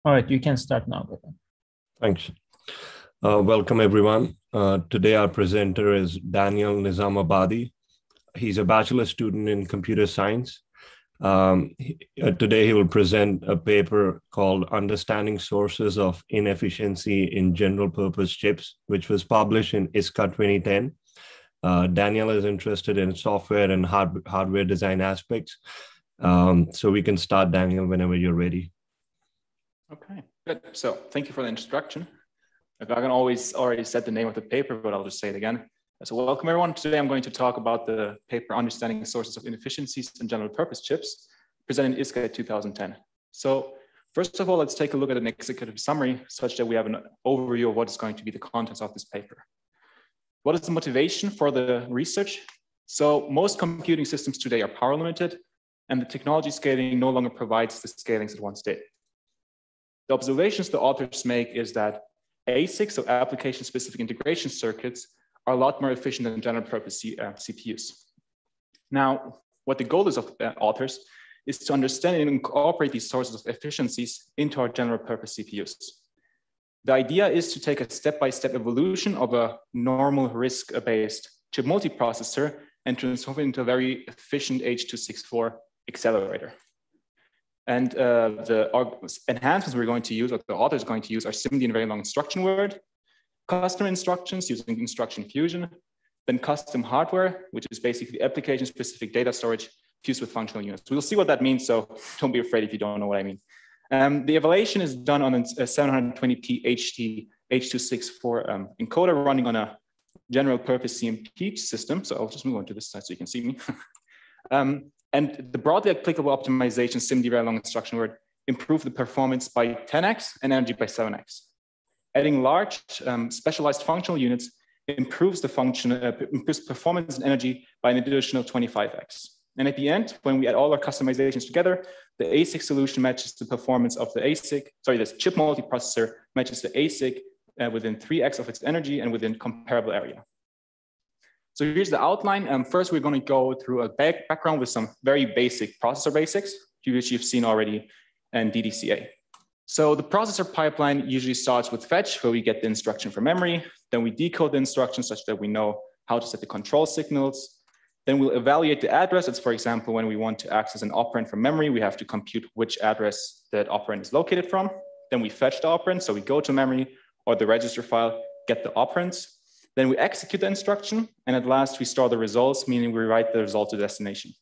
All right, you can start now. Thanks. Welcome, everyone. Today, our presenter is Daniel Nizamabadi. He's a bachelor student in computer science. Today, he will present a paper called Understanding Sources of Inefficiency in General Purpose Chips, which was published in ISCA 2010. Daniel is interested in software and hardware design aspects. So we can start, Daniel, whenever you're ready. Okay, good. So thank you for the introduction. I can always already said the name of the paper, but I'll just say it again. So welcome everyone. Today I'm going to talk about the paper Understanding Sources of Inefficiencies in General Purpose Chips, presented in ISCA 2010. So first of all, let's take a look at an executive summary such that we have an overview of what is going to be the contents of this paper. What is the motivation for the research? So most computing systems today are power limited, and the technology scaling no longer provides the scalings it once did. The observations the authors make is that ASICs, so application-specific integration circuits, are a lot more efficient than general-purpose CPUs. Now, what the goal is of authors is to understand and incorporate these sources of efficiencies into our general-purpose CPUs. The idea is to take a step-by-step evolution of a normal RISC-based chip multiprocessor and transform it into a very efficient H.264 accelerator. And the enhancements we're going to use, or the author is going to use, are SIMD and very long instruction word, custom instructions using instruction fusion, then custom hardware, which is basically application-specific data storage fused with functional units. We'll see what that means, so don't be afraid if you don't know what I mean. The evaluation is done on a 720p H.264 encoder running on a general purpose CMP system. So I'll just move on to this side so you can see me. And the broadly applicable optimization SIMD very long instruction word improve the performance by 10x and energy by 7x. Adding large specialized functional units improves the improves performance and energy by an additional 25x. And at the end, when we add all our customizations together, the ASIC solution matches the performance of the ASIC, this chip multiprocessor matches the ASIC within 3x of its energy and within comparable area. So here's the outline. First, we're going to go through a background with some very basic processor basics, which you've seen already in DDCA. So the processor pipeline usually starts with fetch, where we get the instruction from memory. Then we decode the instructions such that we know how to set the control signals. Then we'll evaluate the address. It's, for example, when we want to access an operand from memory, we have to compute which address that operand is located from. Then we fetch the operand. So we go to memory or the register file, get the operands. Then we execute the instruction. And at last, we store the results, meaning we write the result to destination.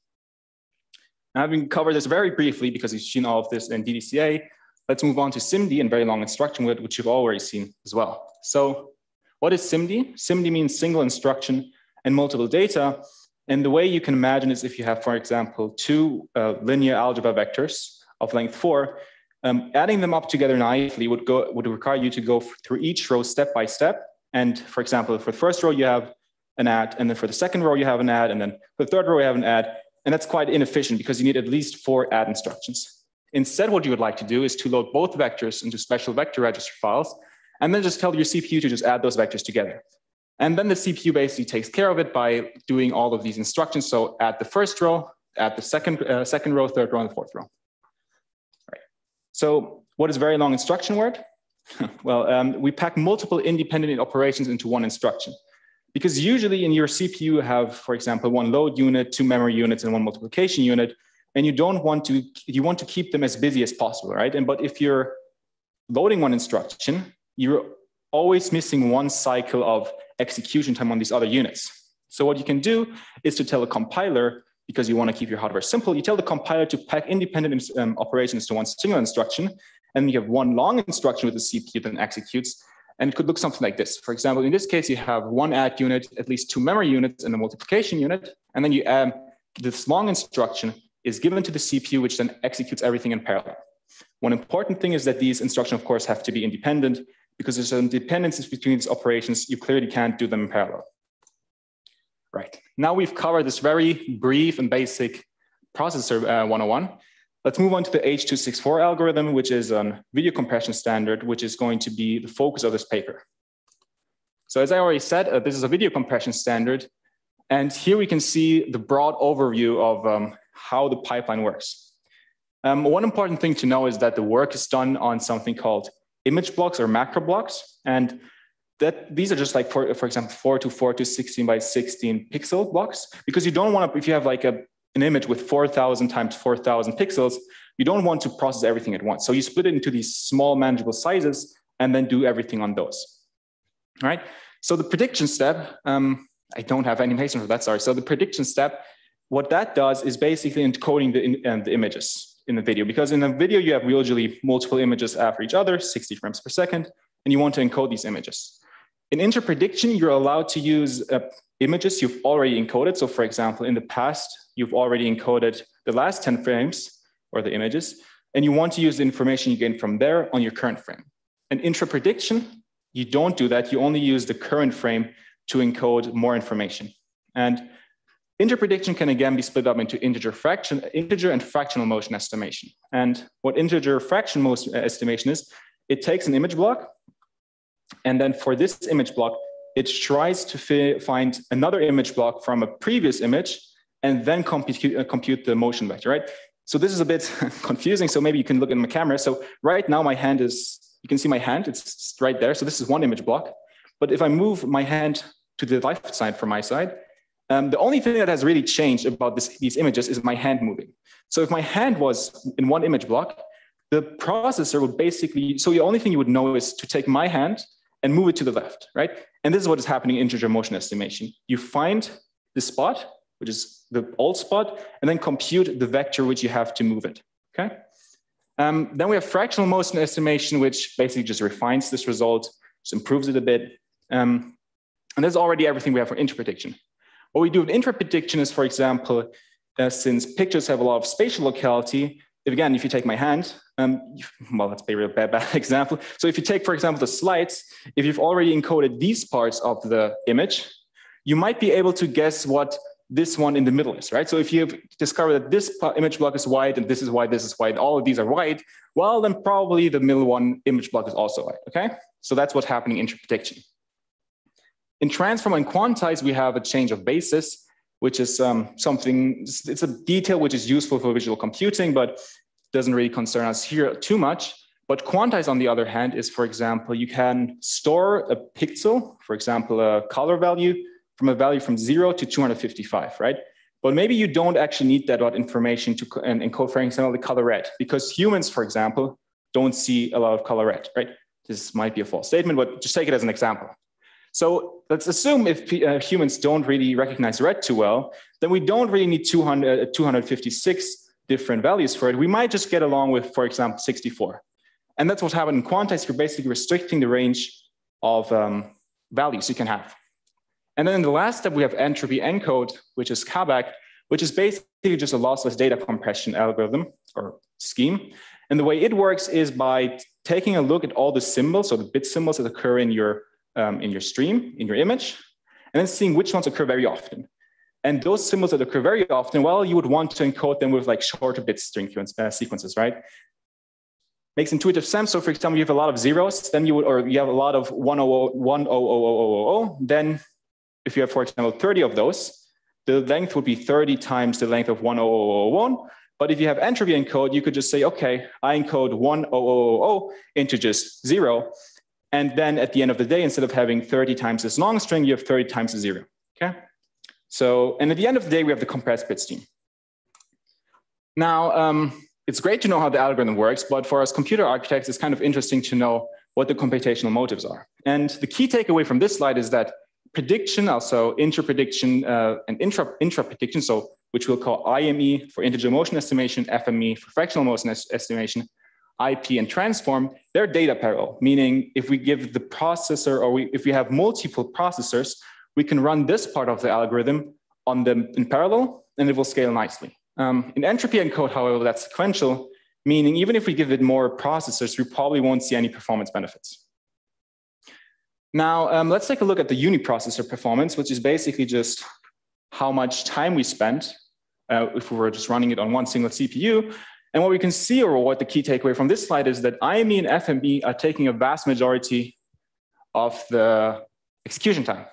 Now, having covered this very briefly, because you've seen all of this in DDCA, let's move on to SIMD and very long instruction word, which you've already seen as well. So what is SIMD? SIMD means single instruction and multiple data. And the way you can imagine is if you have, for example, two linear algebra vectors of length 4, adding them up together naively would require you to go through each row step by step. And for example, for the first row, you have an add, and then for the second row, you have an add, and then for the third row, you have an add. And that's quite inefficient because you need at least 4 add instructions. Instead, what you would like to do is to load both vectors into special vector register files, and then just tell your CPU to just add those vectors together. And then the CPU basically takes care of it by doing all of these instructions. So add the first row, add the second row, third row, and the fourth row. All right. So what is very long instruction word? Well, we pack multiple independent operations into one instruction. Because usually in your CPU, you have, for example, one load unit, 2 memory units, and 1 multiplication unit. And you want to keep them as busy as possible, right? But if you're loading one instruction, you're always missing one cycle of execution time on these other units. So what you can do is to tell a compiler, because you want to keep your hardware simple, you tell the compiler to pack independent operations to one single instruction, and you have one long instruction with the CPU that executes, and it could look something like this. For example, in this case, you have 1 add unit, at least 2 memory units, and a multiplication unit, and then you add this long instruction is given to the CPU, which then executes everything in parallel. One important thing is that these instructions, of course, have to be independent, because there's some dependencies between these operations. You clearly can't do them in parallel. Right, now we've covered this very brief and basic processor 101. Let's move on to the H.264 algorithm, which is a video compression standard, which is going to be the focus of this paper. So as I already said, this is a video compression standard. And here we can see the broad overview of how the pipeline works. One important thing to know is that the work is done on something called image blocks or macro blocks. And that these are just like, for example, 4 to 16 by 16 pixel blocks, because you don't want to, if you have like an image with 4,000 times 4,000 pixels, you don't want to process everything at once. So you split it into these small manageable sizes and then do everything on those. All right. So the prediction step, I don't have animation for that, sorry. So the prediction step, what that does is basically encoding the images in the video, because in a video you have usually multiple images after each other, 60 frames per second, and you want to encode these images. In interprediction, you're allowed to use images you've already encoded. So for example, in the past, you've already encoded the last 10 frames or the images, and you want to use the information you gain from there on your current frame. In intraprediction, you don't do that. You only use the current frame to encode more information. And interprediction can again be split up into integer and fractional motion estimation. And what integer fraction motion estimation is, it takes an image block, and then for this image block, it tries to find another image block from a previous image and then compute the motion vector, right? So this is a bit confusing. So maybe you can look in my camera. So right now my hand is, you can see my hand, it's right there. So this is one image block. But if I move my hand to the left side from my side, the only thing that has really changed about these images is my hand moving. So if my hand was in one image block, the processor would basically, so the only thing you would know is to take my hand and move it to the left, right? And this is what is happening in integer motion estimation. You find the spot, which is the old spot, and then compute the vector which you have to move it, okay? Then we have fractional motion estimation, which basically just refines this result, just improves it a bit. And that's already everything we have for interprediction. What we do with intraprediction is, for example, since pictures have a lot of spatial locality, if you take my hand, well, that's a real bad example. So if you take, for example, the slides, if you've already encoded these parts of the image, you might be able to guess what this one in the middle is, right? So if you've discovered that this image block is white and this is white, and all of these are white, well, then probably the middle one image block is also white, okay? So that's what's happening in interprediction. In transform and quantize, we have a change of basis, which is it's a detail which is useful for visual computing, but doesn't really concern us here too much. But quantize, on the other hand, is, for example, you can store a pixel, for example, a color value, from a value from 0 to 255, right? But maybe you don't actually need that information to encode, for example, the color red, because humans, for example, don't see a lot of color red, right? This might be a false statement, but just take it as an example. So let's assume if humans don't really recognize red too well, then we don't really need 256 different values for it. We might just get along with, for example, 64. And that's what happened in quantize. You're basically restricting the range of values you can have. And then in the last step, we have entropy encode, which is Cabac, which is basically just a lossless data compression algorithm or scheme. And the way it works is by taking a look at all the symbols, so the bit symbols that occur in your stream, in your image, and then seeing which ones occur very often. And those symbols that occur very often, well, you would want to encode them with like shorter bit string sequences, right? Makes intuitive sense. So for example, you have a lot of zeros, then you have a lot of 100,000, then if you have, for example, 30 of those, the length would be 30 times the length of 100,000. But if you have entropy encode, you could just say, okay, I encode 100,000 into just 0. And then at the end of the day, instead of having 30 times this long string, you have 30 times the 0, okay? So, and at the end of the day, we have the compressed bit stream. Now, it's great to know how the algorithm works, but for us computer architects, it's kind of interesting to know what the computational motives are. And the key takeaway from this slide is that prediction, also interprediction and intraprediction, so which we'll call IME for integer motion estimation, FME for fractional motion estimation, IP and transform, they're data parallel, meaning if we give the processor or if we have multiple processors, we can run this part of the algorithm on them in parallel and it will scale nicely. In entropy encode, however, that's sequential, meaning even if we give it more processors, we probably won't see any performance benefits. Now, let's take a look at the Uniprocessor performance, which is basically just how much time we spent if we were just running it on one single CPU. And what we can see, or what the key takeaway from this slide is that IME and FME are taking a vast majority of the execution time.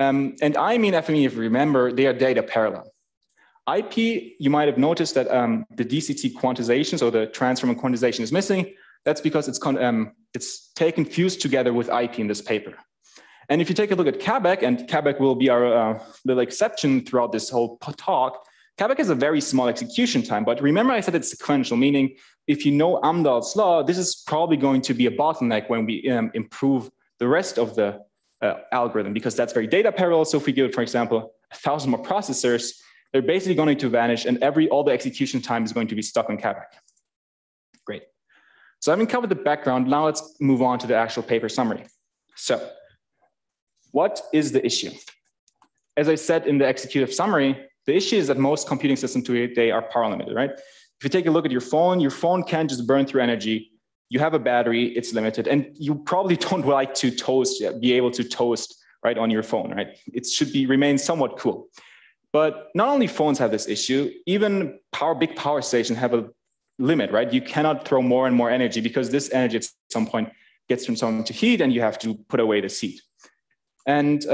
And IME and FME, if you remember, they are data parallel. IP, you might have noticed that the DCT quantization, so the transform and quantization is missing. That's because it's taken fused together with IP in this paper. And if you take a look at Cabac, and Cabac will be our little exception throughout this whole talk, Cabac has a very small execution time, but remember I said it's sequential, meaning if you know Amdahl's law, this is probably going to be a bottleneck when we improve the rest of the algorithm, because that's very data parallel. So if we give it, for example, 1,000 more processors, they're basically going to vanish and all the execution time is going to be stuck on Cabac. Great. So having covered the background, now let's move on to the actual paper summary. So what is the issue? As I said in the executive summary, the issue is that most computing systems today are power limited, right? If you take a look at your phone can't just burn through energy. You have a battery, it's limited, and you probably don't like to be able to toast right on your phone, right? It should remain somewhat cool. But not only phones have this issue, even big power stations have a limit, right? You cannot throw more and more energy because this energy at some point gets transformed into heat and you have to put away this heat. And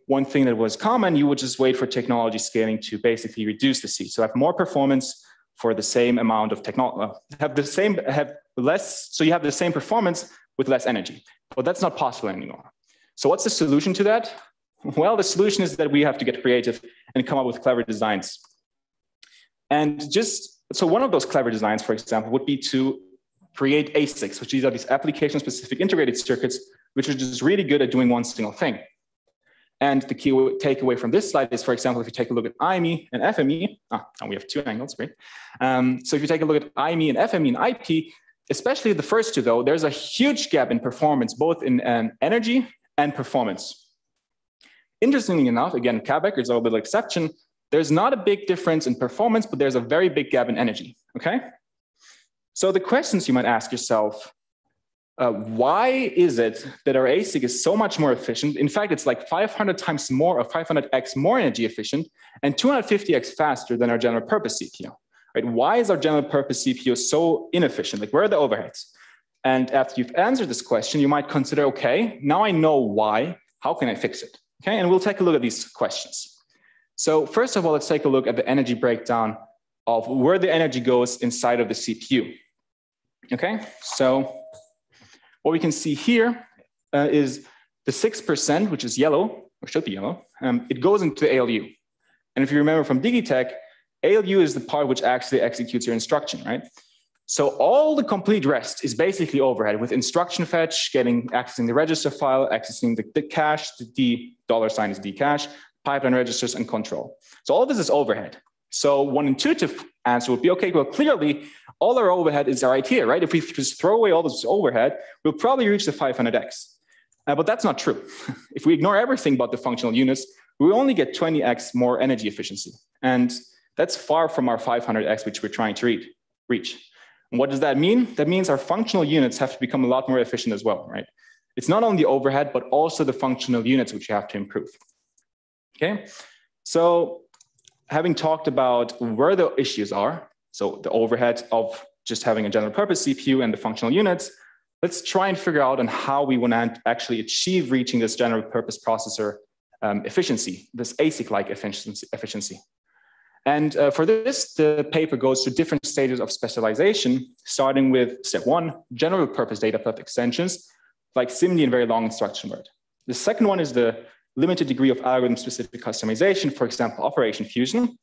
one thing that was common, you would just wait for technology scaling to basically reduce the heat. So have more performance for the same amount of technology, so you have the same performance with less energy. But that's not possible anymore. So what's the solution to that? Well, the solution is that we have to get creative and come up with clever designs. And so one of those clever designs, for example, would be to create ASICs, which are these application-specific integrated circuits, which are just really good at doing one single thing. And the key takeaway from this slide is, for example, if you take a look at IME and FME, we have two angles, great. So if you take a look at IME and FME and IP, especially the first two though, there's a huge gap in performance, both in energy and performance. Interestingly enough, again, Cabac is a little exception. There's not a big difference in performance, but there's a very big gap in energy, okay? So the questions you might ask yourself, why is it that our ASIC is so much more efficient? In fact, it's like 500 times more or 500x more energy efficient and 250x faster than our general purpose CPU, right? Why is our general purpose CPU so inefficient? Like, where are the overheads? And after you've answered this question, you might consider, okay, now I know why, how can I fix it? Okay, and we'll take a look at these questions. So first of all, let's take a look at the energy breakdown of where the energy goes inside of the CPU. Okay, so what we can see here is the 6%, which is yellow, or should be yellow, it goes into ALU. And if you remember from Digitech, ALU is the part which actually executes your instruction, right? So all the complete rest is basically overhead with instruction fetch, accessing the register file, accessing the cache, the D $ is Dcache, pipeline registers, and control. So all of this is overhead. So one intuitive answer would be, okay, well, clearly all our overhead is right here, right? If we just throw away all this overhead, we'll probably reach the 500x. But that's not true. If we ignore everything but the functional units, we only get 20x more energy efficiency. And that's far from our 500x, which we're trying to reach. And what does that mean? That means our functional units have to become a lot more efficient as well, right? It's not only overhead, but also the functional units which you have to improve. Okay, so having talked about where the issues are, so the overhead of just having a general purpose CPU and the functional units, let's try and figure out on how we want to actually achieve reaching this general purpose processor efficiency, this ASIC-like efficiency. And for this, the paper goes through different stages of specialization, starting with step 1, general purpose data path extensions, like SIMD and very long instruction word. The second one is the limited degree of algorithm-specific customization, for example, operation fusion.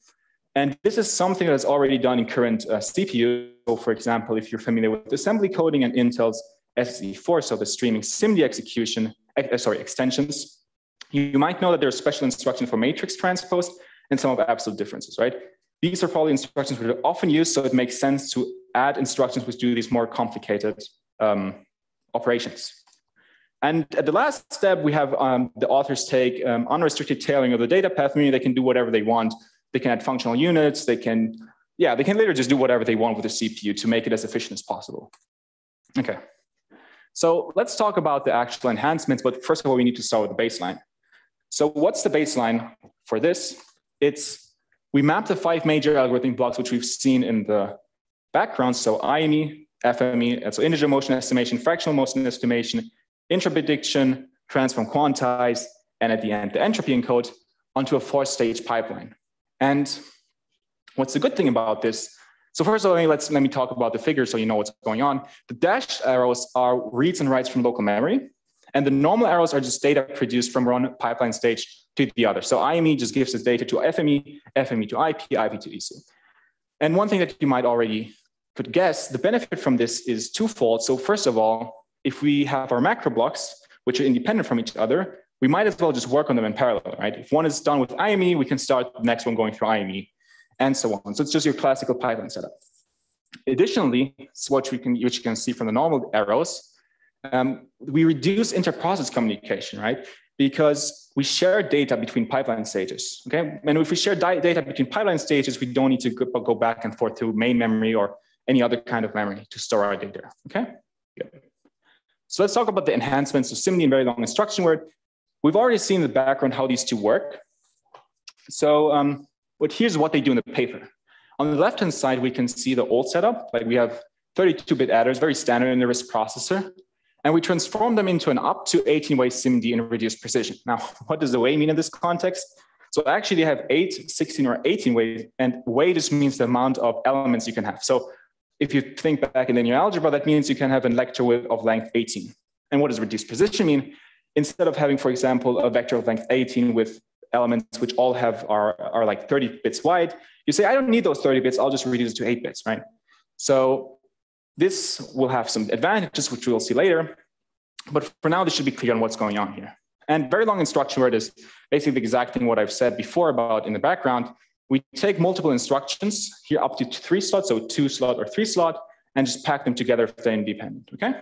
And this is something that is already done in current CPU. So for example, if you're familiar with assembly coding and Intel's SE4, so the streaming SIMD execution, extensions, you might know that there's special instructions for matrix transpose and some of absolute differences, right? These are probably instructions which are often used, so it makes sense to add instructions which do these more complicated operations. And at the last step, we have the authors take unrestricted tailoring of the data path, meaning they can do whatever they want. They can add functional units. They can later just do whatever they want with the CPU to make it as efficient as possible. Okay, so let's talk about the actual enhancements. But first of all, we need to start with the baseline. So what's the baseline for this? We map the 5 major algorithmic blocks, which we've seen in the background. So IME, FME, so integer motion estimation, fractional motion estimation, intra-prediction, transform quantize, and at the end, the entropy encode onto a 4-stage pipeline. And What's the good thing about this? So first of all, let me talk about the figure so you know what's going on. The dashed arrows are reads and writes from local memory, and the normal arrows are just data produced from one pipeline stage to the other. So IME just gives this data to FME, FME to IP, IP to EC. And one thing that you might already could guess, the benefit from this is twofold. So first of all, if we have our macro blocks, which are independent from each other, we might as well just work on them in parallel, right? If one is done with IME, we can start the next one going through IME, and so on. So it's just your classical pipeline setup. Additionally, which you can see from the normal arrows, we reduce interprocess communication, right? Because we share data between pipeline stages, okay? And if we share data between pipeline stages, we don't need to go back and forth to main memory or any other kind of memory to store our data, okay? Good. So let's talk about the enhancements of SIMD and very long instruction word. We've already seen in the background how these two work. So but here's what they do in the paper. On the left-hand side, we can see the old setup. Like we have 32-bit adders, very standard in the RISC processor. And we transform them into an up to 18-way SIMD in reduced precision. Now, what does the way mean in this context? So actually they have 8, 16, or 18 ways, and way just means the amount of elements you can have. So if you think back in linear algebra, that means you can have a vector of length 18. And what does reduced precision mean? Instead of having, for example, a vector of length 18 with elements which all are like 30 bits wide, you say, I don't need those 30 bits, I'll just reduce it to 8 bits, right? So this will have some advantages, which we'll see later. But for now, this should be clear on what's going on here. And very long instruction word is basically exactly what I've said before about in the background. We take multiple instructions here up to 3 slots, so 2 slot or 3 slot, and just pack them together if they're independent, okay?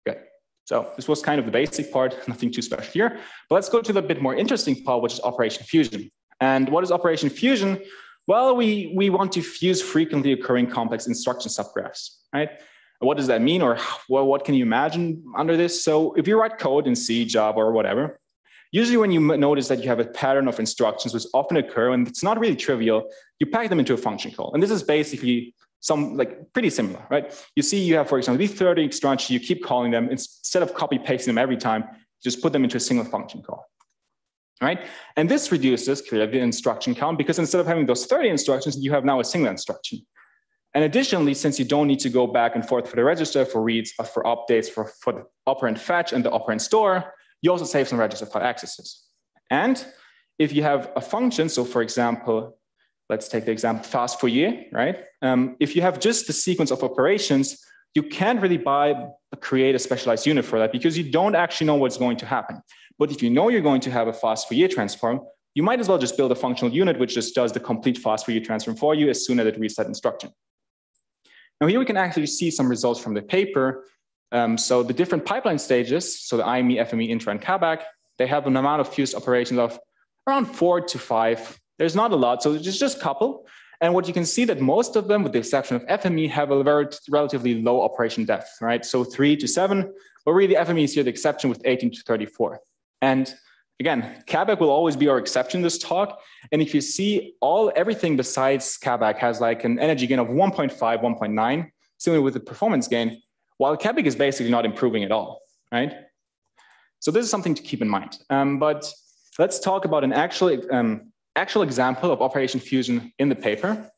Good. So this was kind of the basic part, nothing too special here. But let's go to the bit more interesting part, which is operation fusion. And what is operation fusion? Well, we want to fuse frequently occurring complex instruction subgraphs, right? What does that mean, or well, what can you imagine under this? So if you write code in C, Java, or whatever, usually when you notice that you have a pattern of instructions which often occur, and it's not really trivial, you pack them into a function call. And this is basically pretty similar, right? You see you have, for example, these 30 instructions, you keep calling them. Instead of copy pasting them every time, just put them into a single function call. Right? And this reduces clearly the instruction count because instead of having those 30 instructions, you have now a single instruction. And additionally, since you don't need to go back and forth for the register, for reads, for updates, for the operand fetch and the operand store, you also save some register file accesses. And if you have a function, so for example, let's take the example fast Fourier, right? If you have just the sequence of operations, you can't really create a specialized unit for that because you don't actually know what's going to happen. But if you know you're going to have a fast Fourier transform, you might as well just build a functional unit which just does the complete fast Fourier transform for you as soon as it reads that instruction. Now here we can actually see some results from the paper. So the different pipeline stages, so the IME, FME, intra, and Cabac, they have an amount of fused operations of around 4 to 5. There's not a lot, so it's just a couple. And what you can see that most of them, with the exception of FME, have a relatively low operation depth, right? So 3 to 7, but really FME is here the exception with 18 to 34. And again, Cabac will always be our exception in this talk. And if you see everything besides Cabac has like an energy gain of 1.5, 1.9, similar with the performance gain, while Cabac is basically not improving at all, right? So this is something to keep in mind. But let's talk about an actual example of operation fusion in the paper.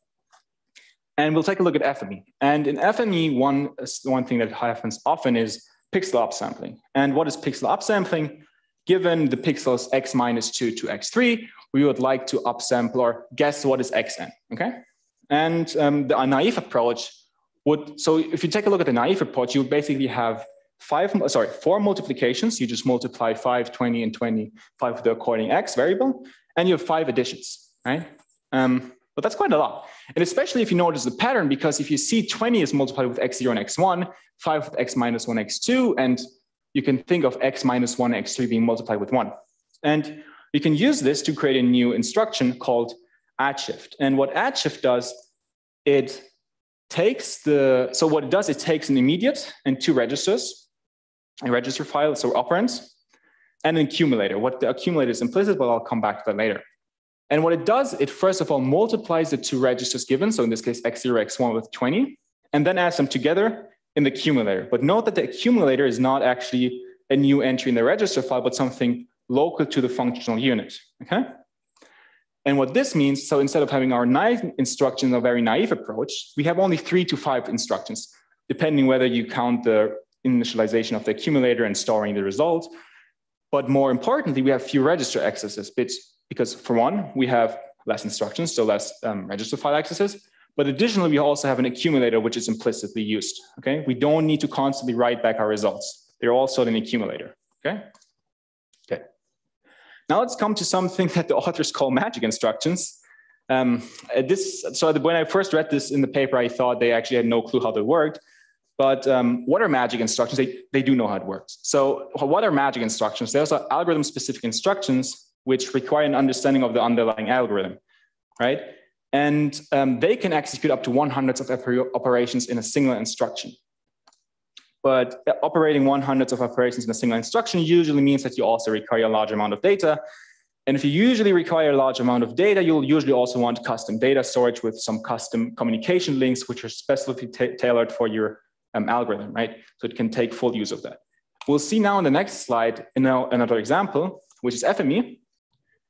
And we'll take a look at FME. And in FME, one thing that happens often is pixel upsampling. And what is pixel upsampling? Given the pixels x minus 2 to x3, we would like to upsample or guess what is xn, okay? And the naive approach so if you take a look at the naive approach, you would basically have 4 multiplications. You just multiply 5, 20, and 25 with the according x variable, and you have 5 additions, right? But that's quite a lot. And especially if you notice the pattern, because if you see 20 is multiplied with x0 and x1, 5 with x minus 1, x2, and you can think of x minus 1, x3 being multiplied with 1. And you can use this to create a new instruction called add shift. And what add shift does, it takes it takes an immediate and 2 registers, a register file, so operands, and an accumulator. What the accumulator is implicit, but I'll come back to that later. And what it does, it first of all multiplies the 2 registers given, so in this case, x0, x1 with 20, and then adds them together in the accumulator. But note that the accumulator is not actually a new entry in the register file, but something local to the functional unit, okay? And what this means, so instead of having our 9 instructions, a very naive approach, we have only 3 to 5 instructions, depending whether you count the initialization of the accumulator and storing the result. But more importantly, we have few register accesses bits, because for one, we have less instructions, so less register file accesses. But additionally, we also have an accumulator, which is implicitly used, okay? We don't need to constantly write back our results. They're all stored in the accumulator, okay? Okay. Now let's come to something that the authors call magic instructions. So when I first read this in the paper, I thought they actually had no clue how they worked. But what are magic instructions? They do know how it works. So what are magic instructions? Those are algorithm-specific instructions which require an understanding of the underlying algorithm, right? And they can execute up to 100 of operations in a single instruction. But operating 100 of operations in a single instruction usually means that you also require a large amount of data. And if you usually require a large amount of data, you'll usually also want custom data storage with some custom communication links, which are specifically tailored for your algorithm, right? So it can take full use of that. We'll see now in the next slide another example, which is FME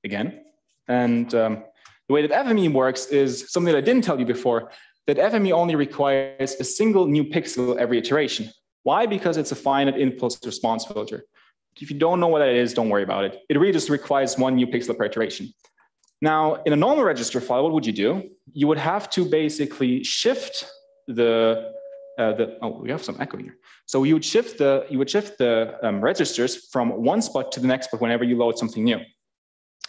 again. And the way that FME works is something that I didn't tell you before, that FME only requires a single new pixel every iteration. Why? Because it's a finite impulse response filter. If you don't know what that is, don't worry about it. It really just requires one new pixel per iteration. Now, in a normal register file, what would you do? You would have to basically shift oh, we have some echo here. So you would shift the registers from one spot to the next spot whenever you load something new,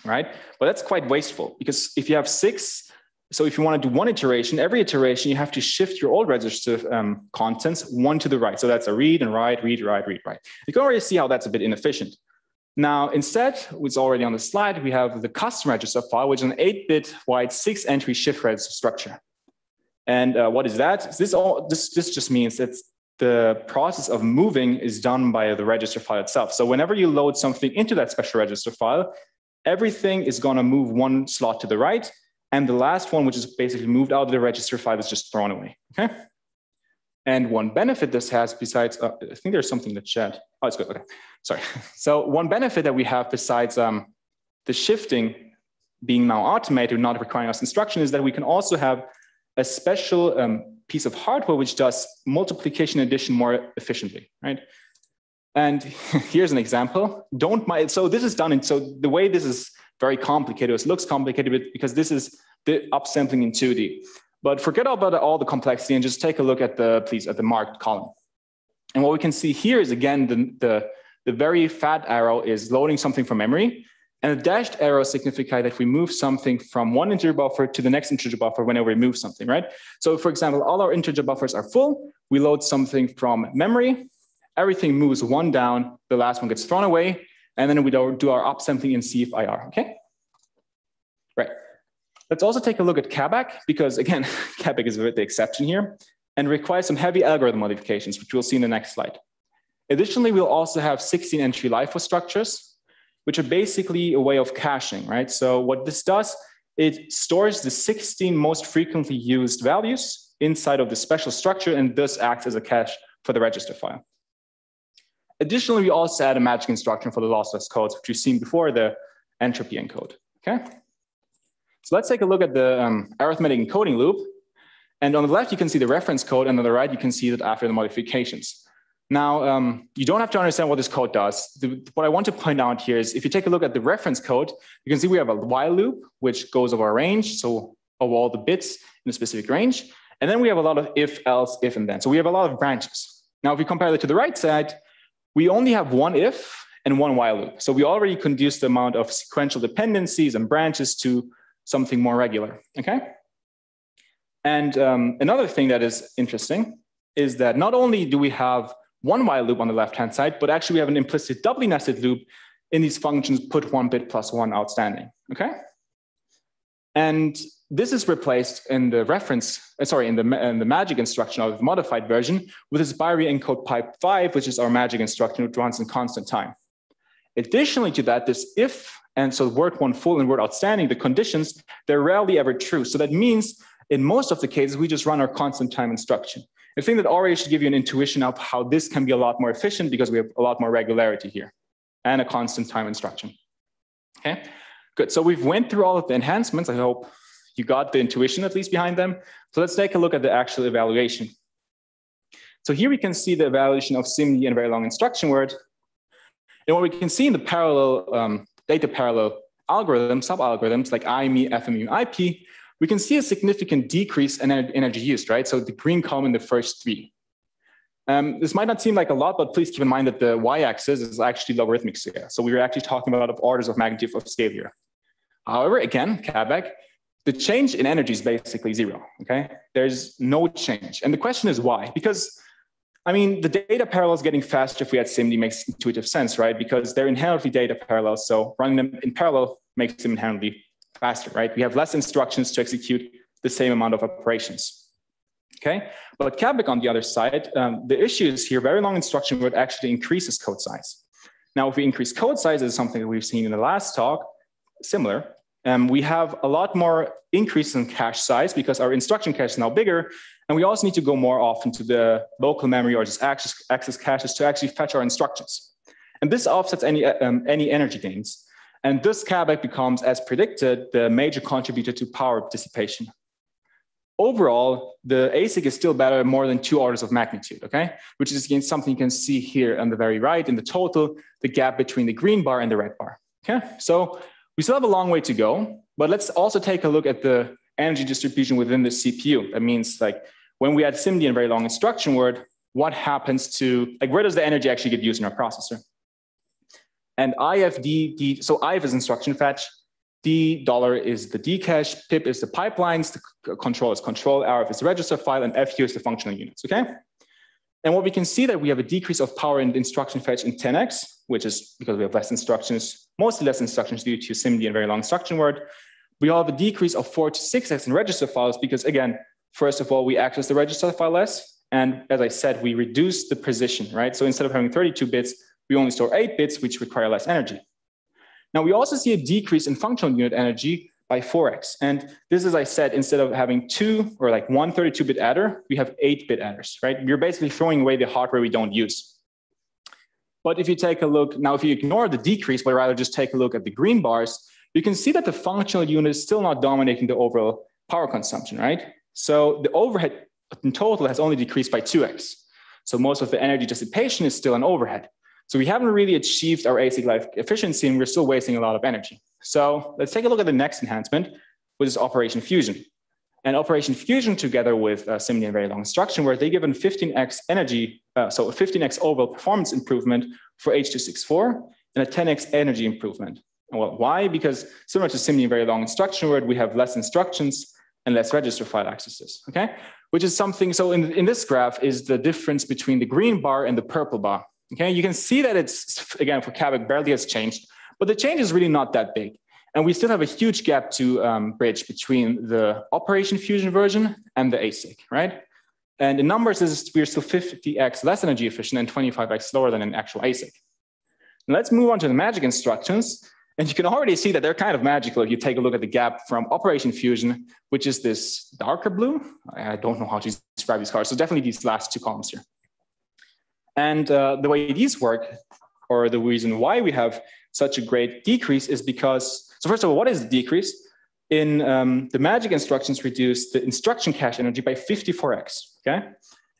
right? But that's quite wasteful, because if you have 6, so if you want to do one iteration, every iteration you have to shift your old register contents one to the right. So that's a read and write, read, write, read, write. You can already see how that's a bit inefficient. Now, instead, it's already on the slide, we have the custom register file, which is an 8-bit wide 6-entry shift register structure. And what is that? This just means that the process of moving is done by the register file itself. So whenever you load something into that special register file, everything is going to move one slot to the right. And the last one, which is basically moved out of the register file, is just thrown away. Okay. And one benefit this has, besides, I think there's something in the chat. Oh, it's good. Okay. Sorry. So one benefit that we have besides the shifting being now automated, not requiring us instruction, is that we can also have a special piece of hardware which does multiplication addition more efficiently, right? And here's an example. So this is done, so the way this is very complicated, it looks complicated because this is the upsampling in 2D. But forget about all the complexity and just take a look at the marked column. And what we can see here is, again, the very fat arrow is loading something from memory. And the dashed arrow signifies that we move something from one integer buffer to the next integer buffer whenever we move something, right? So for example, all our integer buffers are full. We load something from memory. Everything moves one down. The last one gets thrown away. And then we do our upsampling in CFIR, okay? Right. Let's also take a look at Cabac, because again, Cabac is the exception here and requires some heavy algorithm modifications, which we'll see in the next slide. Additionally, we'll also have 16-entry Lifo structures, which are basically a way of caching, right? So what this does, it stores the 16 most frequently used values inside of the special structure and thus acts as a cache for the register file. Additionally, we also add a magic instruction for the lossless codes, which you've seen before, the Entropy Encode, okay? So let's take a look at the arithmetic encoding loop. And on the left, you can see the reference code, and on the right, you can see that after the modifications. Now, you don't have to understand what this code does. What I want to point out here is if you take a look at the reference code, you can see we have a while loop, which goes over a range, so of all the bits in a specific range. And then we have a lot of if, else, if, and then. So we have a lot of branches. Now, if we compare that to the right side, we only have one if and one while loop. So we already reduced the amount of sequential dependencies and branches to something more regular, okay? And another thing that is interesting is that not only do we have one while loop on the left-hand side, but actually we have an implicit doubly nested loop in these functions put 1 bit plus 1 outstanding, okay? And this is replaced in the in the magic instruction of the modified version with this binary encode pipe 5, which is our magic instruction, which runs in constant time. Additionally to that, this if, and so word 1 full and word outstanding, the conditions, they're rarely ever true. So that means in most of the cases, we just run our constant time instruction. I think that already should give you an intuition of how this can be a lot more efficient because we have a lot more regularity here and a constant time instruction. Okay. Good. So we've went through all of the enhancements. I hope you got the intuition at least behind them. So let's take a look at the actual evaluation. So here we can see the evaluation of SIMD and very long instruction word. And what we can see in the parallel data parallel algorithms, sub-algorithms like IME, FME, IP, we can see a significant decrease in energy used, right? So the green column in the first three. This might not seem like a lot, but please keep in mind that the y-axis is actually logarithmic scale. So we were actually talking about orders of magnitude of scale here. However, again, Cabac, the change in energy is basically zero, okay? There's no change. And the question is why? Because, I mean, the data parallels getting faster if we had SIMD makes intuitive sense, right? Because they're inherently data parallels, so running them in parallel makes them inherently faster, right? We have less instructions to execute the same amount of operations, okay? But Cabac, on the other side, the issue is here, very long instruction word actually increases code size. Now, if we increase code size, is something that we've seen in the last talk, similar, we have a lot more increase in cache size because our instruction cache is now bigger, and we also need to go more often to the local memory or just access caches to actually fetch our instructions. And this offsets any energy gains. And this Cabac becomes, as predicted, the major contributor to power dissipation. Overall, the ASIC is still better more than 2 orders of magnitude, okay? Which is again something you can see here on the very right in the total, the gap between the green bar and the red bar, okay? So we still have a long way to go, but let's also take a look at the energy distribution within the CPU. That means like when we add SIMD and very long instruction word, what happens to, like where does the energy actually get used in our processor? And IFD, so IF is instruction fetch, D dollar is the D cache, PIP is the pipelines, the control is control, RF is the register file, and FU is the functional units, okay? And what we can see that we have a decrease of power in instruction fetch in 10x, which is because we have less instructions, mostly less instructions due to SIMD and very long instruction word. We have a decrease of 4 to 6x in register files because again, first of all, we access the register file less. And as I said, we reduce the precision, right? So instead of having 32 bits, we only store 8 bits, which require less energy. Now, we also see a decrease in functional unit energy by 4x. And this, as I said, instead of having 2 or like 1 32-bit adder, we have 8-bit adders, right? We're basically throwing away the hardware we don't use. But if you take a look, now if you ignore the decrease, but rather just take a look at the green bars, you can see that the functional unit is still not dominating the overall power consumption, right? So the overhead in total has only decreased by 2x. So most of the energy dissipation is still an overhead. So we haven't really achieved our ASIC life efficiency, and we're still wasting a lot of energy. So let's take a look at the next enhancement, which is Operation Fusion. And Operation Fusion, together with SIMD and very long instruction, where they give a 15x energy, so a 15x overall performance improvement for H.264 and a 10x energy improvement. Well, why? Because similar to SIMD and very long instruction word, we have less instructions and less register file accesses, okay? Which is something, so in this graph is the difference between the green bar and the purple bar. Okay, you can see that it's, again, for Cabac barely has changed, but the change is really not that big. And we still have a huge gap to bridge between the Operation Fusion version and the ASIC, right? And in numbers, we're still 50x less energy efficient and 25x lower than an actual ASIC. Now let's move on to the magic instructions. And you can already see that they're kind of magical if you take a look at the gap from Operation Fusion, which is this darker blue. I don't know how to describe these colors. So definitely these last 2 columns here. And the way these work, or the reason why we have such a great decrease is because, so first of all, what is the decrease? In the magic instructions reduce the instruction cache energy by 54x, okay?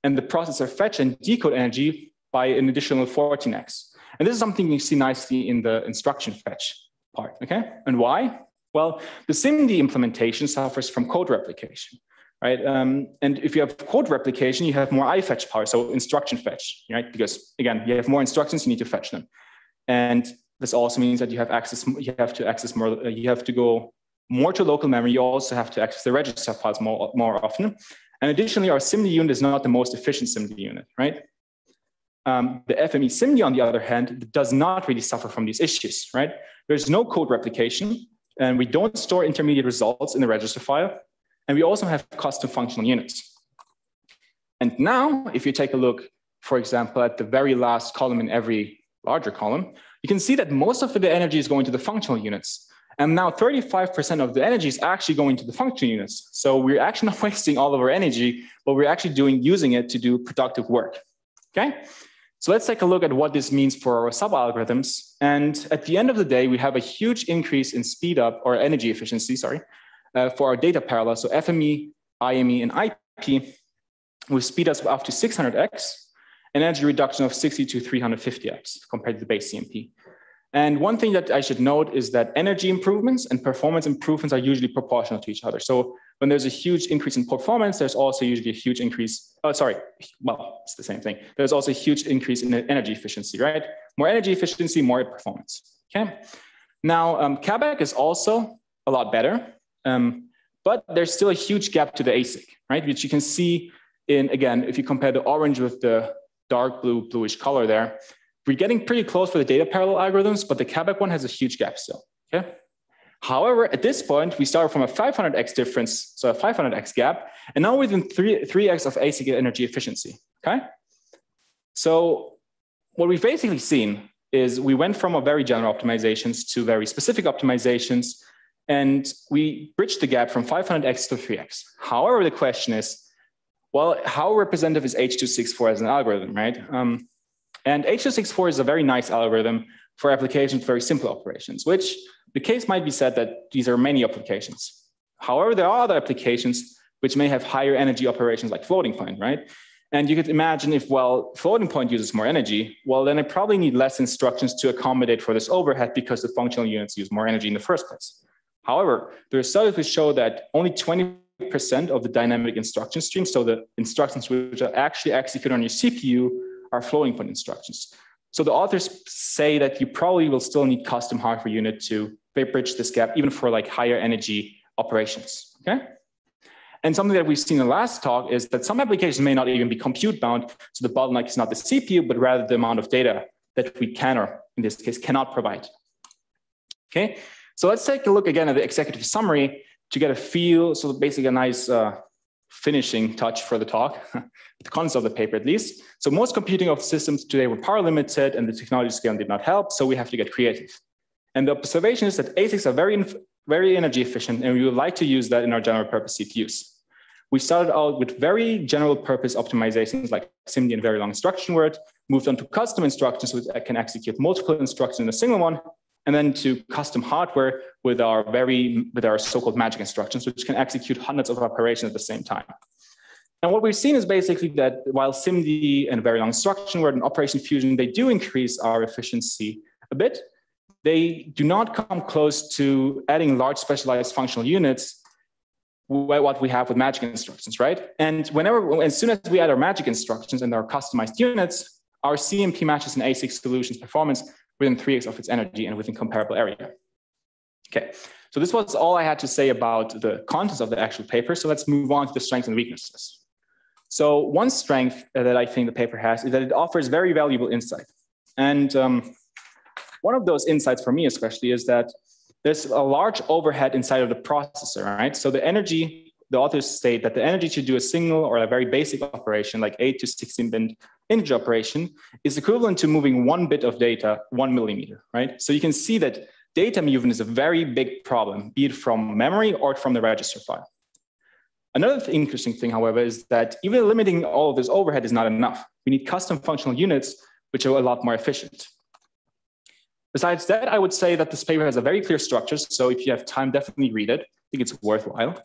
And the processor fetch and decode energy by an additional 14x. And this is something you see nicely in the instruction fetch part, okay? And why? Well, the SIMD implementation suffers from code replication. Right? And if you have code replication, you have more I-fetch power, so instruction fetch, right? Because again, you have more instructions, you need to fetch them. And this also means that you have to access more, you have to go more to local memory. You also have to access the register files more often. And additionally, our SIMD unit is not the most efficient SIMD unit, right? The FME SIMD, on the other hand, does not really suffer from these issues, right? There's no code replication, and we don't store intermediate results in the register file. And we also have custom functional units. And now, if you take a look, for example, at the very last column in every larger column, you can see that most of the energy is going to the functional units. And now 35% of the energy is actually going to the functional units. So we're actually not wasting all of our energy, but we're actually using it to do productive work, okay? So let's take a look at what this means for our sub-algorithms. And at the end of the day, we have a huge increase in speed up or energy efficiency, sorry, for our data parallel. So FME, IME, and IP with speed ups of up to 600x and energy reduction of 60 to 350x compared to the base CMP. And one thing that I should note is that energy improvements and performance improvements are usually proportional to each other. So when there's a huge increase in performance, there's also usually a huge increase, it's the same thing. There's also a huge increase in energy efficiency, right? More energy efficiency, more performance, okay? Now, Cabac is also a lot better, but there's still a huge gap to the ASIC, right? Which you can see in, again, if you compare the orange with the dark blue, bluish color there, we're getting pretty close for the data parallel algorithms, but the Cabac one has a huge gap still, okay? However, at this point, we start from a 500x difference, so a 500x gap, and now within 3x of ASIC energy efficiency, okay? So what we've basically seen is we went from a very general optimizations to very specific optimizations, and we bridged the gap from 500x to 3x. However, the question is, well, how representative is H.264 as an algorithm, right? And H.264 is a very nice algorithm for applications with very simple operations, which the case might be said that these are many applications. However, there are other applications which may have higher energy operations like floating point, right? And you could imagine if, well, floating point uses more energy, well, then I probably need less instructions to accommodate for this overhead because the functional units use more energy in the first place. However, there are studies which show that only 20% of the dynamic instruction stream, so the instructions which are actually executed on your CPU, are floating point instructions. So the authors say that you probably will still need custom hardware unit to bridge this gap, even for like higher energy operations, okay? And something that we've seen in the last talk is that some applications may not even be compute bound. So the bottleneck is not the CPU, but rather the amount of data that we can, or in this case, cannot provide. Okay, so let's take a look again at the executive summary to get a feel, so basically a nice finishing touch for the talk, the content of the paper at least. So most computing of systems today were power limited and the technology scale did not help, so we have to get creative. And the observation is that ASICs are very energy efficient, and we would like to use that in our general purpose CPUs. We started out with very general purpose optimizations like SIMD and very long instruction word, moved on to custom instructions which can execute multiple instructions in a single one, and then to custom hardware with our so-called magic instructions, which can execute hundreds of operations at the same time. And what we've seen is basically that while SIMD and very long instruction word and Operation Fusion, they do increase our efficiency a bit, they do not come close to adding large specialized functional units what we have with magic instructions, right? And as soon as we add our magic instructions and our customized units, our CMP matches an ASIC solutions performance within 3x of its energy and within comparable area. Okay, so this was all I had to say about the contents of the actual paper. So let's move on to the strengths and weaknesses. So one strength that I think the paper has is that it offers very valuable insight. And one of those insights for me especially is that there's a large overhead inside of the processor, right? So the energy, the authors state that the energy to do a single or a very basic operation like 8 to 16-bit integer operation is equivalent to moving 1 bit of data 1 millimeter, right? So you can see that data movement is a very big problem, be it from memory or from the register file. Another interesting thing, however, is that even limiting all of this overhead is not enough. We need custom functional units, which are a lot more efficient. Besides that, I would say that this paper has a very clear structure. So if you have time, definitely read it. I think it's worthwhile.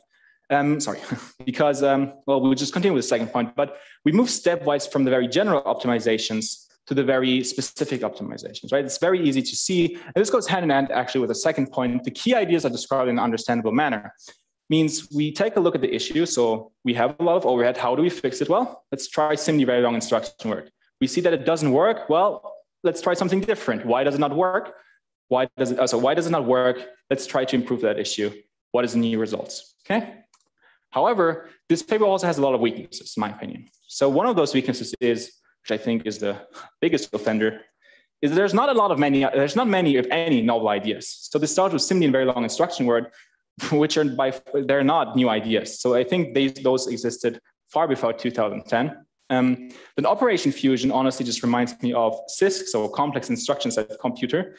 Because, well, we'll just continue with the second point, but we move stepwise from the very general optimizations to the very specific optimizations, right? It's very easy to see. And this goes hand in hand actually with the second point. The key ideas are described in an understandable manner. Means we take a look at the issue. So we have a lot of overhead. How do we fix it? Well, let's try SIMD very long instruction word. We see that it doesn't work. Well, let's try something different. Why does it not work? Why does it not work? Let's try to improve that issue. What is the new results? Okay. However, this paper also has a lot of weaknesses, in my opinion. So one of those weaknesses is, which I think is the biggest offender, is that there's not many, if any, novel ideas. So this starts with SIMD and very long instruction word, which are they're not new ideas. So I think those existed far before 2010. Then Operation Fusion honestly just reminds me of CISC, so complex instruction set computer,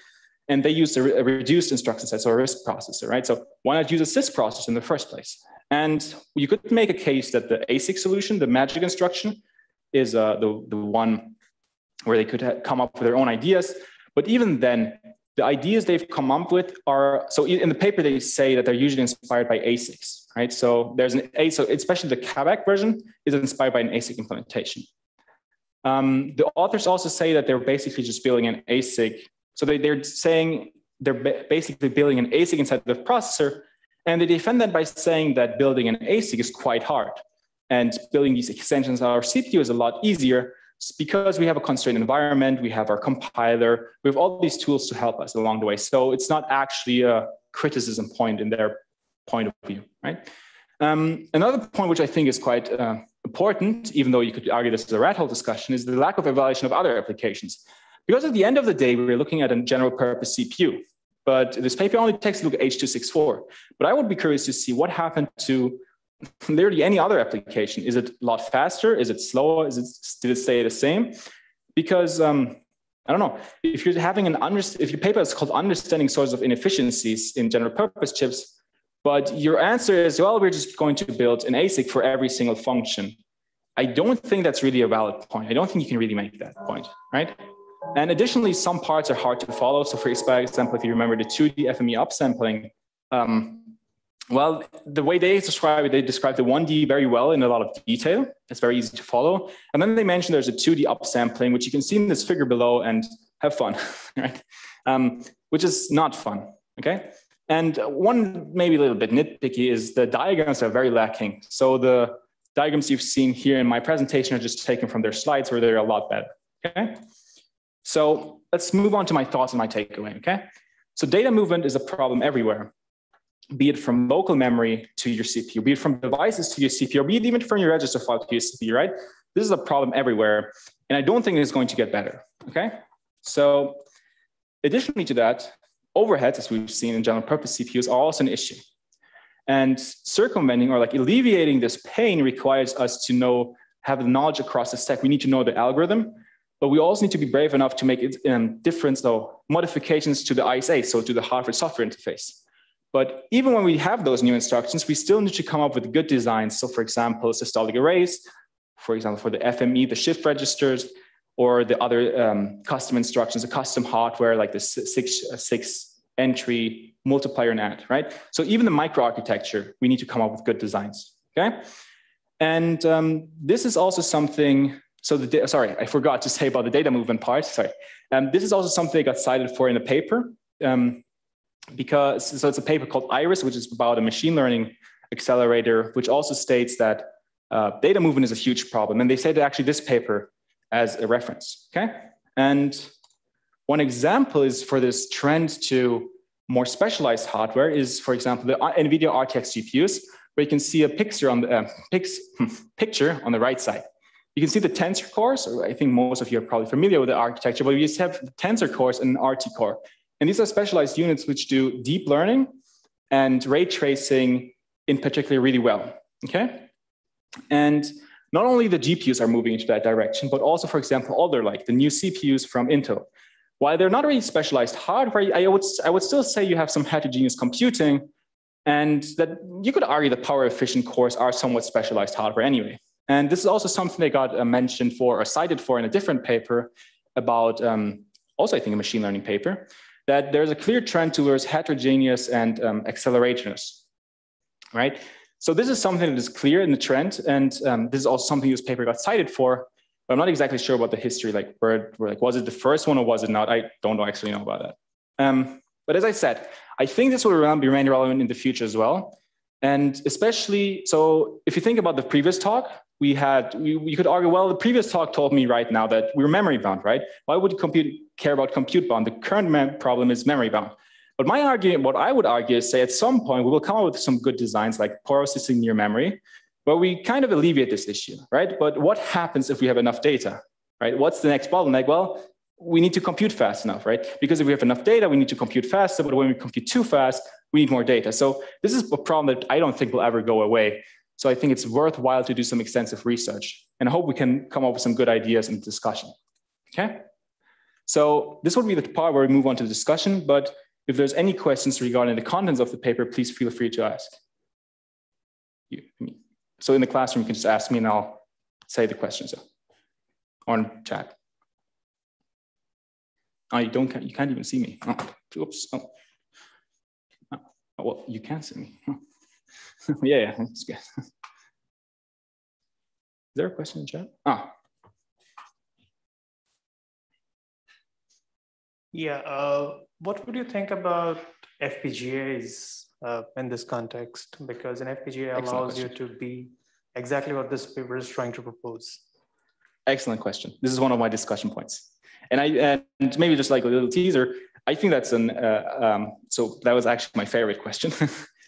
and they use a reduced instruction set, so a RISC processor, right? So why not use a CISC processor in the first place? And you could make a case that the ASIC solution, the magic instruction, is the one where they could come up with their own ideas. But even then, the ideas they've come up with are, so in the paper, they say that they're usually inspired by ASICs, right? So there's so especially the Cabac version is inspired by an ASIC implementation. The authors also say that they're basically just building an ASIC. So they're saying they're basically building an ASIC inside the processor, and they defend that by saying that building an ASIC is quite hard. And building these extensions on our CPU is a lot easier because we have a constrained environment, we have our compiler, we have all these tools to help us along the way. So it's not actually a criticism point in their point of view, right? Another point which I think is quite important, even though you could argue this is a rat hole discussion, is the lack of evaluation of other applications. Because at the end of the day, we're looking at a general purpose CPU, but this paper only takes a look at H.264. But I would be curious to see what happened to literally any other application. Is it a lot faster? Is it slower? Did it stay the same? Because I don't know, if you're having if your paper is called Understanding Sources of Inefficiencies in General Purpose Chips, but your answer is, well, we're just going to build an ASIC for every single function. I don't think that's really a valid point. I don't think you can really make that point, right? And additionally, some parts are hard to follow. So for example, if you remember the 2D FME upsampling, well, the way they describe it, they describe the 1D very well in a lot of detail. It's very easy to follow. And then they mention there's a 2D upsampling, which you can see in this figure below and have fun, right? Which is not fun, okay? And one maybe a little bit nitpicky is the diagrams are very lacking. So the diagrams you've seen here in my presentation are just taken from their slides where they're a lot better, okay? So let's move on to my thoughts and my takeaway, okay? So data movement is a problem everywhere, be it from local memory to your CPU, be it from devices to your CPU, or be it even from your register file to your CPU, right? This is a problem everywhere, and I don't think it's going to get better, okay? So additionally to that, overheads, as we've seen in general purpose CPUs, are also an issue. And circumventing or like alleviating this pain requires us to have the knowledge across the stack. We need to know the algorithm, but we also need to be brave enough to make modifications to the ISA, so to the hardware software interface. But even when we have those new instructions, we still need to come up with good designs. So for example, systolic arrays, for example, for the FME, the shift registers, or the other custom instructions, the custom hardware like the six entry multiplier and add, right? So even the microarchitecture, we need to come up with good designs, okay? And this is also something, sorry, I forgot to say about the data movement part, sorry. This is also something I got cited for in a paper, so it's a paper called IRIS, which is about a machine learning accelerator, which also states that data movement is a huge problem. And they say that actually this paper as a reference, okay? And one example is for this trend to more specialized hardware is, for example, the NVIDIA RTX GPUs, where you can see a picture on the picture on the right side. You can see the tensor cores. I think most of you are probably familiar with the architecture, but we just have tensor cores and an RT core. And these are specialized units which do deep learning and ray tracing in particular really well, okay? And not only the GPUs are moving into that direction, but also, for example, other like the new CPUs from Intel. While they're not really specialized hardware, I would still say you have some heterogeneous computing, and that you could argue that power efficient cores are somewhat specialized hardware anyway. And this is also something they got mentioned for or cited for in a different paper about, also I think a machine learning paper, that there's a clear trend towards heterogeneous and accelerators, right? So this is something that is clear in the trend, and this is also something this paper got cited for, but I'm not exactly sure about the history, like was it the first one or was it not? I don't actually know about that. But as I said, I think this will remain relevant in the future as well. And especially, so if you think about the previous talk, we could argue, well, the previous talk told me right now that we're memory bound, right? Why would care about compute bound? The current problem is memory bound. But what I would argue is, say, at some point, we will come up with some good designs like processing near memory, where we kind of alleviate this issue, right? But what happens if we have enough data, right? What's the next bottleneck? Well, we need to compute fast enough, right? Because if we have enough data, we need to compute faster, but when we compute too fast, we need more data. So this is a problem that I don't think will ever go away. So I think it's worthwhile to do some extensive research, and I hope we can come up with some good ideas in discussion, okay? So this would be the part where we move on to the discussion, but if there's any questions regarding the contents of the paper, please feel free to ask. So in the classroom, you can just ask me and I'll say the questions on chat. Oh, you can't even see me. Oh, oops. Oh. Oh, well, you can see me. Oh. Yeah, that's good. Is there a question in the chat? Ah. Yeah, what would you think about FPGAs in this context? Because an FPGA allows you to be exactly what this paper is trying to propose. Excellent question. This is one of my discussion points. And maybe just like a little teaser, I think that's so that was actually my favorite question.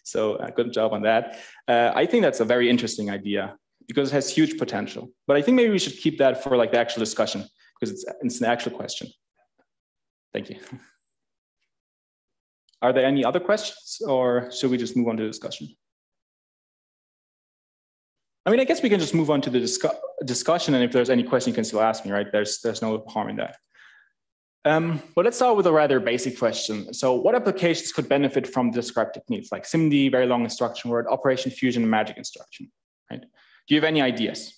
So good job on that. I think that's a very interesting idea because it has huge potential. But I think maybe we should keep that for like the actual discussion because it's an actual question. Thank you. Are there any other questions or should we just move on to the discussion? I mean, I guess we can just move on to the discussion, and if there's any question, you can still ask me, right? There's no harm in that. But let's start with a rather basic question. So what applications could benefit from described techniques like SIMD, very long instruction word, operation fusion, and magic instruction, right? Do you have any ideas?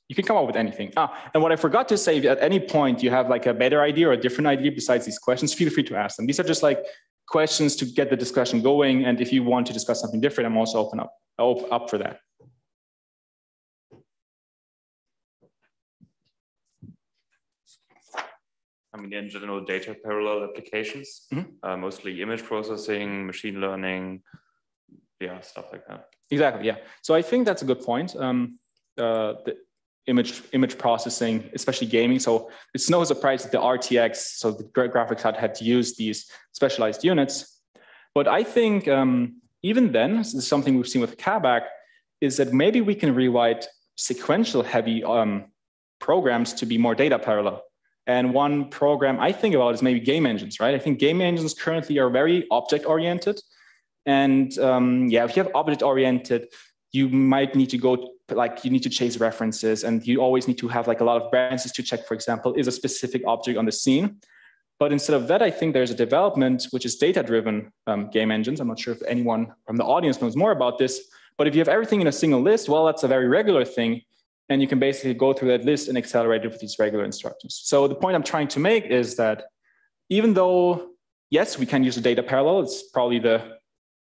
You can come up with anything. And what I forgot to say, if at any point you have like a better idea or a different idea besides these questions, feel free to ask them. These are just like questions to get the discussion going. And if you want to discuss something different, I'm also up for that. I mean, in general, data parallel applications, mostly image processing, machine learning, yeah, stuff like that. Exactly, yeah. So I think that's a good point. The image processing, especially gaming. So it's no surprise that the RTX, so the graphics card had to use these specialized units. But I think even then, this is something we've seen with Cabac, is that maybe we can rewrite sequential heavy programs to be more data parallel. And one program I think about is maybe game engines, right? I think game engines currently are very object-oriented. And yeah, if you have object-oriented, you might need to go, like you need to chase references and you always need to have like a lot of branches to check, for example, is a specific object on the scene. But instead of that, I think there's a development which is data-driven game engines. I'm not sure if anyone from the audience knows more about this, but if you have everything in a single list, well, that's a very regular thing. And you can basically go through that list and accelerate it with these regular instructions. So the point I'm trying to make is that even though, yes, we can use the data parallel, it's probably the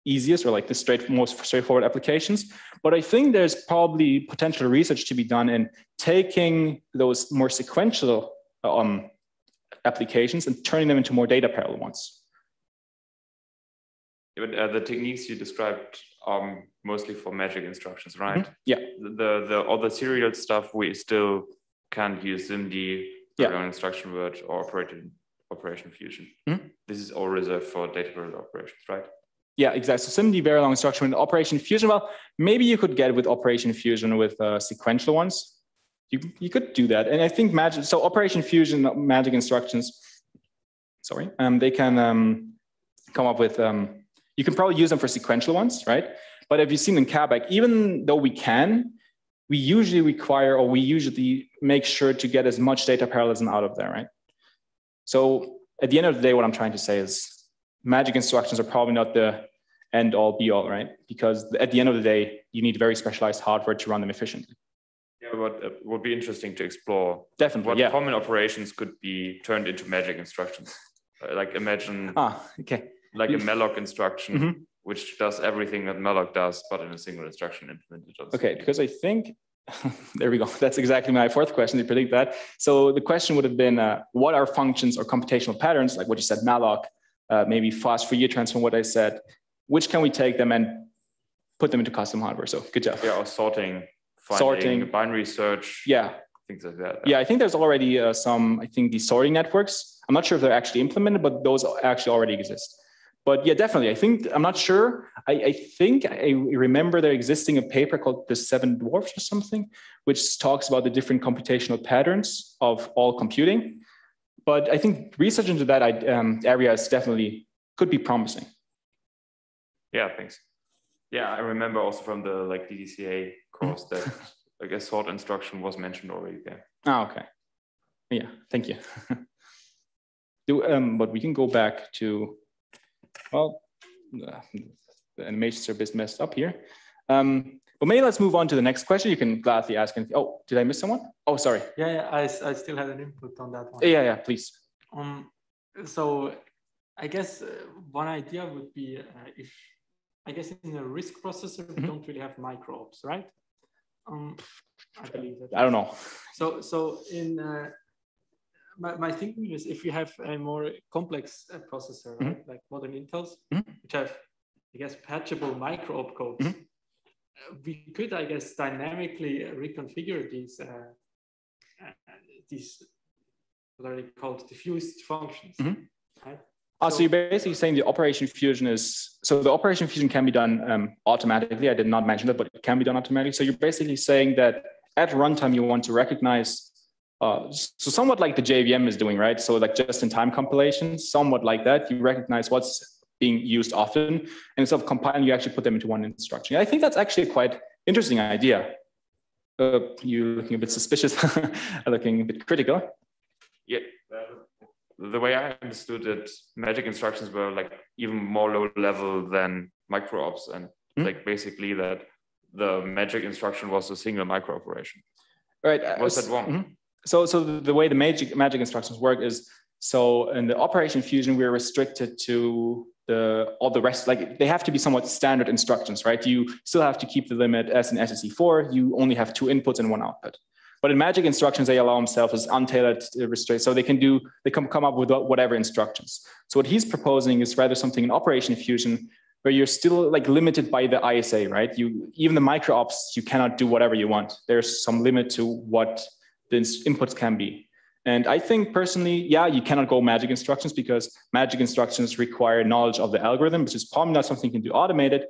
easiest or like the most straightforward applications. But I think there's probably potential research to be done in taking those more sequential applications and turning them into more data parallel ones. Yeah, but the techniques you described are mostly for magic instructions, right? Yeah. All the serial stuff we still can't use SIMD, program instruction word, or operation fusion. This is all reserved for data parallel operations, right? Yeah, exactly. So SIMD, very long instruction with operation fusion. Well, maybe you could get it with operation fusion with sequential ones. You could do that. And I think magic, so operation fusion, magic instructions, sorry, they can come up with, you can probably use them for sequential ones, right? But have you seen in Cabac, even though we usually require, or we usually make sure to get as much data parallelism out of there, right? So at the end of the day, what I'm trying to say is magic instructions are probably not the end all be all, right? Because at the end of the day, you need very specialized hardware to run them efficiently. Yeah, but would be interesting to explore. Definitely, what common operations could be turned into magic instructions. Like imagine like a malloc instruction, which does everything that malloc does, but in a single instruction implemented. Okay, because I think, there we go. That's exactly my fourth question to predict that. So the question would have been, what are functions or computational patterns, like what you said, malloc, maybe fast Fourier transform, what I said, which can we take them and put them into custom hardware? So good job. Yeah, or sorting, binary search. Yeah. Things like that. Yeah, I think there's already some, I think these sorting networks, I'm not sure if they're actually implemented, but those actually already exist. But yeah, definitely. I'm not sure. I think I remember there existing a paper called The Seven Dwarfs or something, which talks about the different computational patterns of all computing. But I think research into that area is definitely could be promising. Yeah, thanks. Yeah, I remember also from the DDCA course that like a sort instruction was mentioned already there. Oh, okay. Yeah, thank you. But we can go back to, well, the animations are a bit messed up here. But maybe let's move on to the next question. You can gladly ask anything. Oh, did I miss someone? Oh, sorry. Yeah, I still had an input on that one. Yeah, please. So I guess one idea would be if, I guess in a RISC processor, we don't really have micro-ops, right? I believe that. I don't know. So in my thinking is if you have a more complex processor, right? Like modern Intels, which have, I guess, patchable micro-op codes, we could, I guess, dynamically reconfigure these what are they called, diffused functions, right? So you're basically saying the operation fusion the operation fusion can be done automatically. I did not mention that, but it can be done automatically. So you're basically saying that at runtime, you want to recognize, so somewhat like the JVM is doing, right? So like just-in-time compilations, somewhat like that. You recognize what's being used often, and instead of compiling, you actually put them into one instruction. I think that's actually a quite interesting idea. You're looking a bit suspicious, looking a bit critical. Yeah. The way I understood it, magic instructions were like even more low level than micro ops, and like basically that the magic instruction was a single micro operation. Right. Was that wrong? So the way the magic instructions work is, so in the operation fusion, we're restricted to all the rest, like they have to be somewhat standard instructions, right? You still have to keep the limit as in SSE4, you only have 2 inputs and 1 output. But in magic instructions, they allow themselves as untailored restraints. So they can come up with whatever instructions. So what he's proposing is rather something in operation fusion where you're still like limited by the ISA, right? Even the micro ops, you cannot do whatever you want. There's some limit to what the inputs can be. And I think personally, yeah, you cannot go magic instructions because magic instructions require knowledge of the algorithm, which is probably not something you can do automated.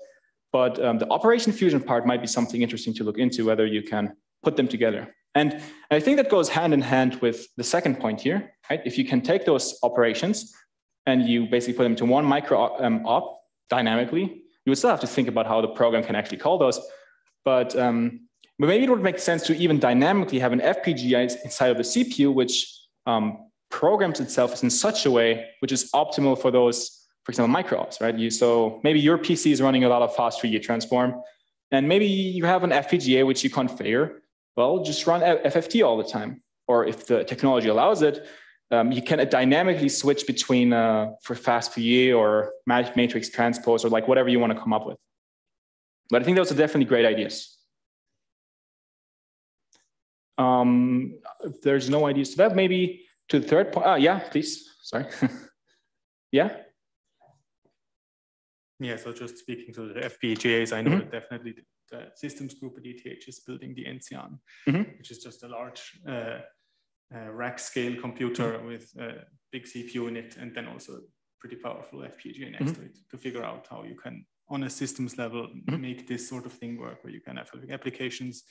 But the operation fusion part might be something interesting to look into, whether you can put them together. And I think that goes hand in hand with the second point here, right? If you can take those operations and you basically put them to one micro op dynamically, you would still have to think about how the program can actually call those. But maybe it would make sense to even dynamically have an FPGA inside of the CPU, which programs itself in such a way which is optimal for those, for example, micro ops, right? So maybe your PC is running a lot of fast Fourier transform, and maybe you have an FPGA which you configure. Well, just run FFT all the time. Or if the technology allows it, you can dynamically switch between for fast Fourier or matrix transpose or like whatever you want to come up with. But I think those are definitely great ideas. If there's no ideas to that, maybe to the third point. Yeah, please. Sorry. Yeah. Yeah, so just speaking to the FPGAs, I know that definitely the systems group at ETH is building the Enzian, which is just a large rack scale computer with a big CPU in it, and then also a pretty powerful FPGA next to it to figure out how you can, on a systems level, make this sort of thing work, where you can have applications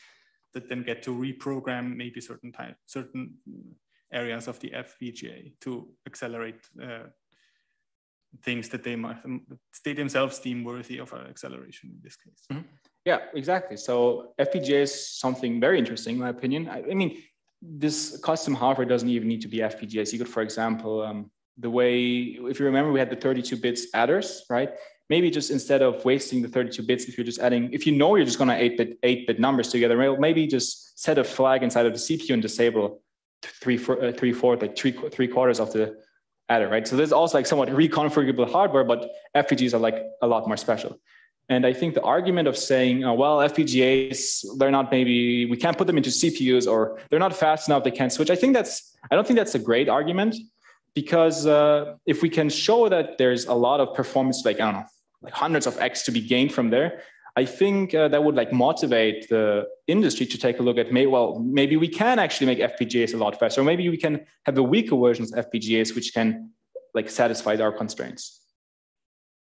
that then get to reprogram maybe certain areas of the FPGA to accelerate things that they themselves deem worthy of acceleration in this case. Yeah, exactly. So FPGA is something very interesting, in my opinion. I mean, this custom hardware doesn't even need to be FPGAs. You could, for example, the way, if you remember, we had the 32 bits adders, right? Maybe just instead of wasting the 32 bits, if you're just adding, if you know you're just going to 8-bit numbers together, maybe just set a flag inside of the CPU and disable three quarters of the adder, right? So there's also like somewhat reconfigurable hardware, but FPGAs are like a lot more special. And I think the argument of saying, well, FPGAs, they're not, maybe we can't put them into CPUs, or they're not fast enough, they can't switch. I don't think that's a great argument, because if we can show that there's a lot of performance, like, I don't know, like hundreds of X to be gained from there, I think that would like motivate the industry to take a look at, maybe we can actually make FPGAs a lot faster, or maybe we can have the weaker versions of FPGAs which can like satisfy our constraints.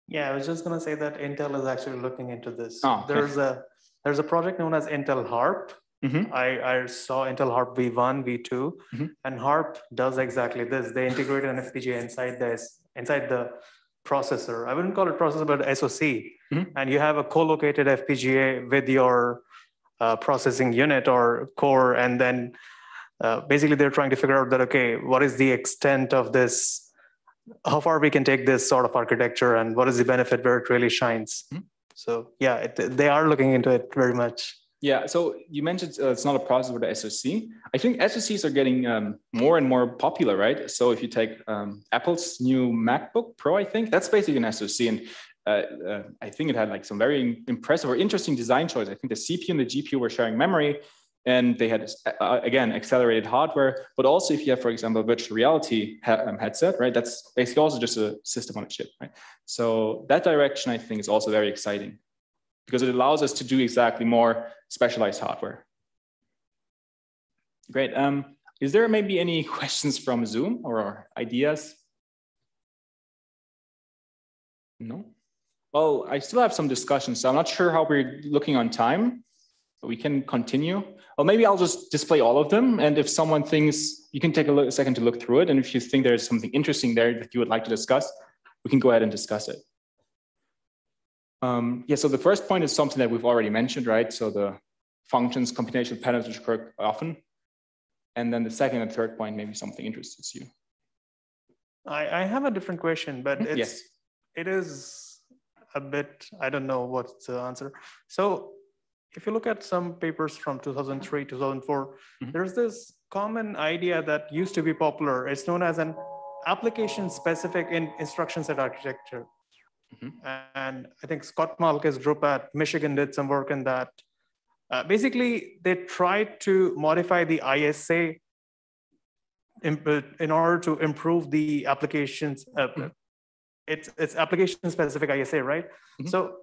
Yeah, I was just going to say that Intel is actually looking into this. Oh, okay. There's a project known as Intel Harp. I saw Intel Harp V1, V2, and Harp does exactly this. They integrate an FPGA inside the processor. I wouldn't call it processor, but SoC. And you have a co-located FPGA with your processing unit or core, and then basically they're trying to figure out that, okay, what is the extent of this, how far we can take this sort of architecture, and what is the benefit where it really shines. So yeah, they are looking into it very much. Yeah, so you mentioned it's not a processor with the SoC. I think SoCs are getting more and more popular, right? So if you take Apple's new MacBook Pro, I think that's basically an SoC, and I think it had like some very impressive or interesting design choice. I think the CPU and the GPU were sharing memory, and they had again accelerated hardware. But also, if you have, for example, a virtual reality headset, right? That's basically also just a system on a chip, right? So that direction, I think, is also very exciting, because it allows us to do exactly more specialized hardware. Great. Is there maybe any questions from Zoom or ideas? No? Well, I still have some discussions, so I'm not sure how we're looking on time, but we can continue. Or maybe I'll just display all of them, and if someone thinks, you can take a second to look through it, and if you think there's something interesting there that you would like to discuss, we can go ahead and discuss it. Yeah, so the first point is something that we've already mentioned, right? So the functions, computational patterns, which occur often. And then the second and third point, maybe something interests you. I have a different question, but yes, it is a bit, I don't know what's the answer. So if you look at some papers from 2003, 2004, there's this common idea that used to be popular. It's known as an application-specific instruction set architecture. And I think Scott Malka's group at Michigan did some work in that. Basically, they tried to modify the ISA in order to improve the applications. It's application-specific ISA, right? So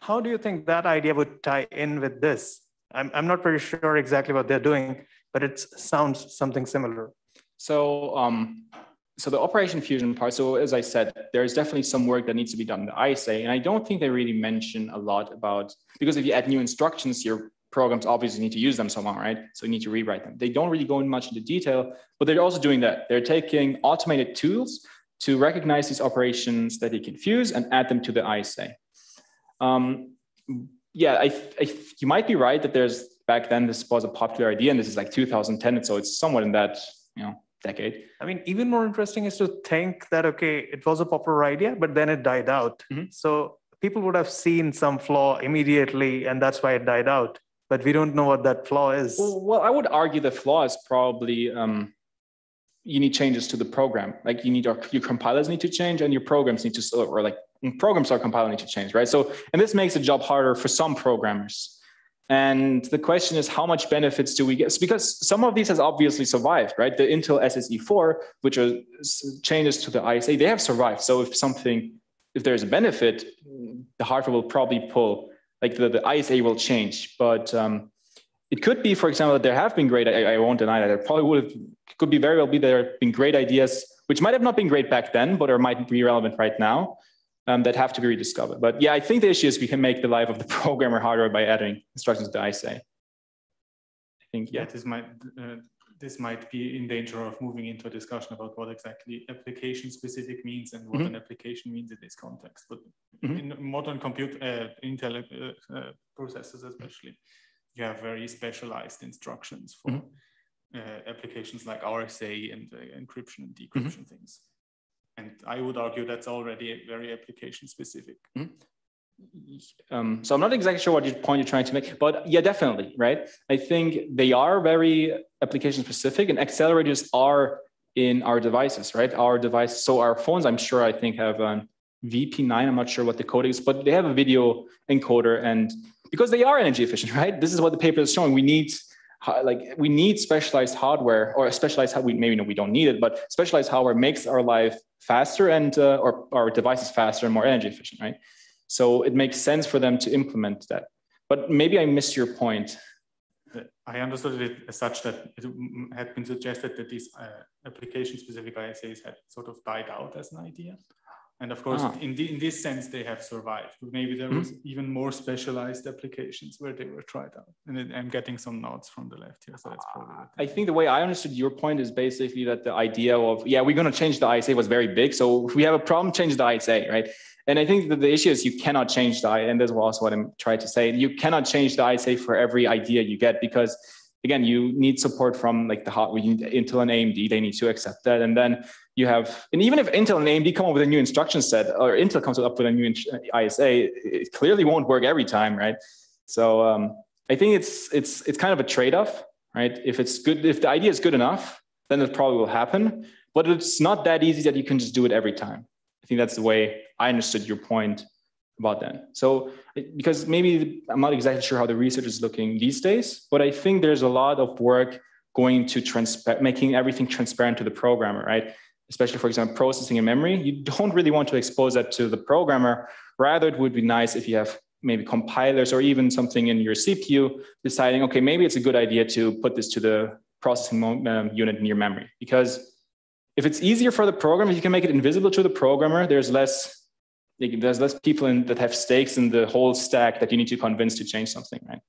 how do you think that idea would tie in with this? I'm not very sure exactly what they're doing, but it sounds something similar. So the operation fusion part, so as I said, there's definitely some work that needs to be done in the ISA, and I don't think they really mention a lot about, because if you add new instructions, your programs obviously need to use them somehow, right? So you need to rewrite them. They don't really go in much into detail, but they're also doing that. They're taking automated tools to recognize these operations that they can fuse and add them to the ISA. Yeah, you might be right that back then this was a popular idea, and this is like 2010, and so it's somewhat in that, decade. I mean, even more interesting is to think that, okay, it was a popular idea, but then it died out. So people would have seen some flaw immediately, and that's why it died out. But we don't know what that flaw is. Well, I would argue the flaw is probably you need changes to the program. Like your compilers need to change, and your programs need to, or like programs are compiled need to change, right? So, and this makes the job harder for some programmers. And the question is, how much benefits do we get? Because some of these has obviously survived, right? The Intel SSE4, which are changes to the ISA, they have survived. So if there's a benefit, the hardware will probably pull, like the ISA will change. But it could be, for example, that there have been great, I won't deny that, there probably could be very well be there have been great ideas, which might have not been great back then, but might be relevant right now. That have to be rediscovered. But yeah, I think the issue is we can make the life of the programmer harder by adding instructions to ISA. I think, yeah. This might be in danger of moving into a discussion about what exactly application specific means and what an application means in this context. But in modern Intel processors especially, you have very specialized instructions for applications like RSA and encryption and decryption things. And I would argue that's already very application specific. So I'm not exactly sure what point you're trying to make, but yeah, definitely, right? I think they are very application specific, and accelerators are in our devices, right? Our device, so our phones, I'm sure, I think have VP9, I'm not sure what the code is, but they have a video encoder, and because they are energy efficient, right? This is what the paper is showing. We need specialized hardware, or specialized hardware, maybe we don't need it, but specialized hardware makes our life faster and or our devices faster and more energy efficient, right? So it makes sense for them to implement that. But maybe I missed your point. I understood it as such that it had been suggested that these application-specific ISAs had sort of died out as an idea. And of course, in this sense, they have survived. Maybe there was even more specialized applications where they were tried out. And I'm getting some nods from the left here, so that's probably it. I think the way I understood your point is basically that the idea of, yeah, we're going to change the ISA was very big. So if we have a problem, change the ISA, right? And I think that the issue is you cannot change the ISA, and that's also what I'm trying to say. You cannot change the ISA for every idea you get, because again, you need support from like the Intel and AMD, they need to accept that. And then you have, and even if Intel and AMD come up with a new instruction set, or Intel comes up with a new ISA, it clearly won't work every time, right? So I think it's kind of a trade-off, right? If the idea is good enough, then it probably will happen, but it's not that easy that you can just do it every time. I think that's the way I understood your point about that. So, because maybe I'm not exactly sure how the research is looking these days, but I think there's a lot of work going to making everything transparent to the programmer, right? Especially, for example, processing in memory. You don't really want to expose that to the programmer. Rather, it would be nice if you have maybe compilers or even something in your CPU deciding, okay, maybe it's a good idea to put this to the processing unit in your memory. Because if it's easier for the programmer, if you can make it invisible to the programmer, there's less people that have stakes in the whole stack that you need to convince to change something, right?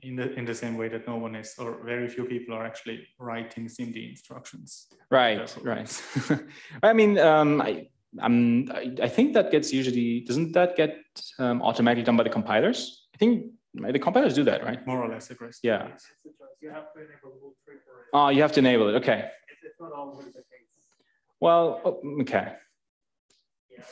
In the same way that no one is, or very few people are actually writing SIMD instructions. Right, right. I mean, I think that gets doesn't that get automatically done by the compilers? I think the compilers do that, right? More or less aggressive. Yeah. You have to enable boot tree for it. Oh, you have to enable it. Okay. It's not always the case. Well, okay. Yeah.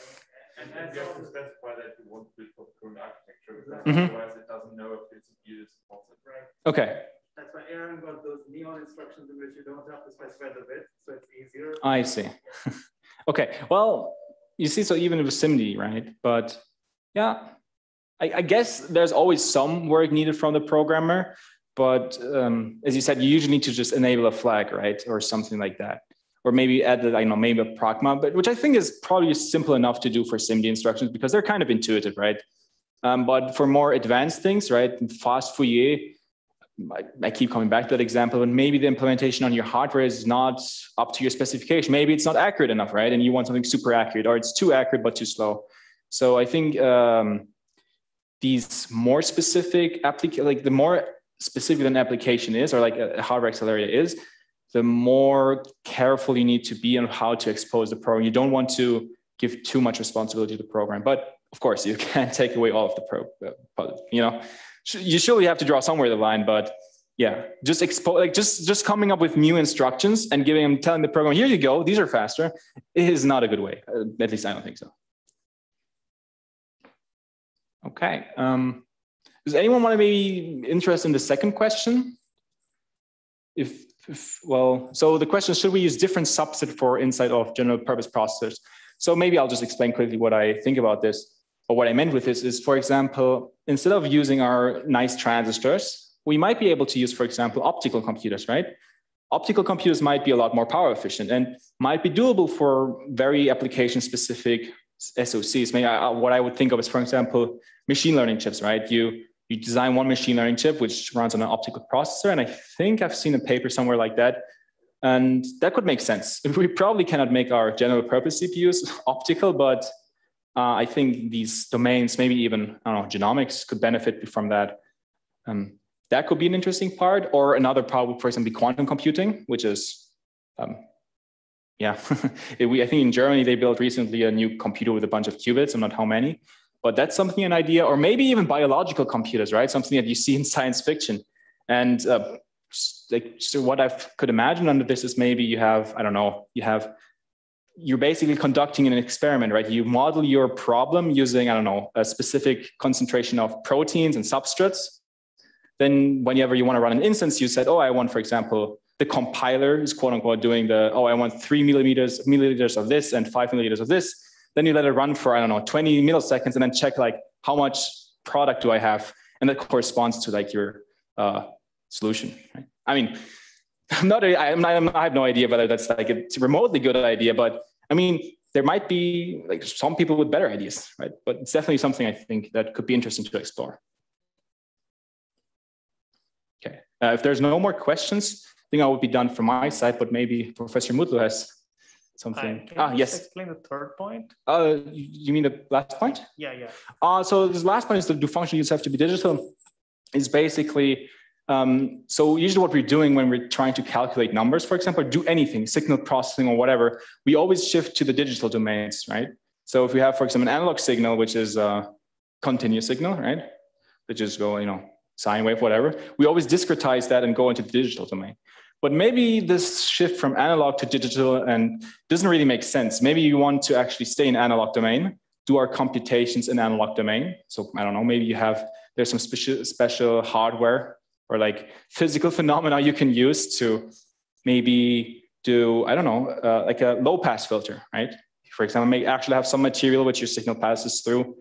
And then you have to specify that you want to for the current architecture, otherwise it doesn't know if it's used. Right. Okay. That's why Aaron got those neon instructions in which you don't have to specify the bit, so it's easier. I see. Okay. Well, you see, so even with SIMD, right? But yeah, I guess there's always some work needed from the programmer. But as you said, you usually need to just enable a flag, right? Or something like that. Or maybe add, I don't know, maybe a pragma, but which I think is probably simple enough to do for SIMD instructions because they're kind of intuitive, right? But for more advanced things, right? Fast Fourier, I keep coming back to that example, but maybe the implementation on your hardware is not up to your specification. Maybe it's not accurate enough, right? And you want something super accurate, or it's too accurate, but too slow. So I think these more specific like the more specific an application is, or like a hardware accelerator is, the more careful you need to be on how to expose the program. You don't want to give too much responsibility to the program, but of course you can't take away all of the you surely have to draw somewhere the line, but yeah, just just coming up with new instructions and telling the program, here you go, these are faster, is not a good way. At least I don't think so. Okay. Does anyone want to be interested in the second question? So the question, should we use different subset for inside of general purpose processors? So maybe I'll just explain quickly what I think about this, or what I meant with this is, for example, instead of using our nice transistors, we might be able to use, for example, optical computers, right? Optical computers might be a lot more power efficient and might be doable for very application specific SoCs. Maybe what I would think of is, for example, machine learning chips, right? You design one machine learning chip, which runs on an optical processor. And I think I've seen a paper somewhere like that. And that could make sense. We probably cannot make our general purpose CPUs optical, but I think these domains, maybe even, I don't know, genomics could benefit from that. That could be an interesting part. Or another part would, for example, be quantum computing, which is, I think in Germany, they built recently a new computer with a bunch of qubits, I'm not how many. But that's something, an idea, or maybe even biological computers, right? Something that you see in science fiction. And so what I could imagine under this is maybe you have, I don't know, you're basically conducting an experiment, right? You model your problem using, I don't know, a specific concentration of proteins and substrates. Then whenever you want to run an instance, you said, oh, I want, for example, the compiler is quote unquote doing I want 3 milliliters of this and 5 milliliters of this. Then you let it run for, I don't know, 20 milliseconds and then check like how much product do I have? And that corresponds to like your solution. Right? I mean, I have no idea whether that's like a remotely good idea, but I mean, there might be like some people with better ideas, right? But it's definitely something I think that could be interesting to explore. Okay, if there's no more questions, I think I would be done from my side, but maybe Professor Mutlu has something. Yes. Explain the third point. You mean the last point? Yeah. So this last point is that do function use have to be digital? Is basically, so usually what we're doing when we're trying to calculate numbers, for example, or do anything, signal processing or whatever, we always shift to the digital domains, right? So if we have, for example, an analog signal, which is a continuous signal, right? They just go, sine wave, whatever. We always discretize that and go into the digital domain. But maybe this shift from analog to digital and doesn't really make sense. Maybe you want to actually stay in analog domain, do our computations in analog domain. So I don't know, maybe there's some special hardware or like physical phenomena you can use to maybe do, I don't know, like a low pass filter, right? For example, may actually have some material which your signal passes through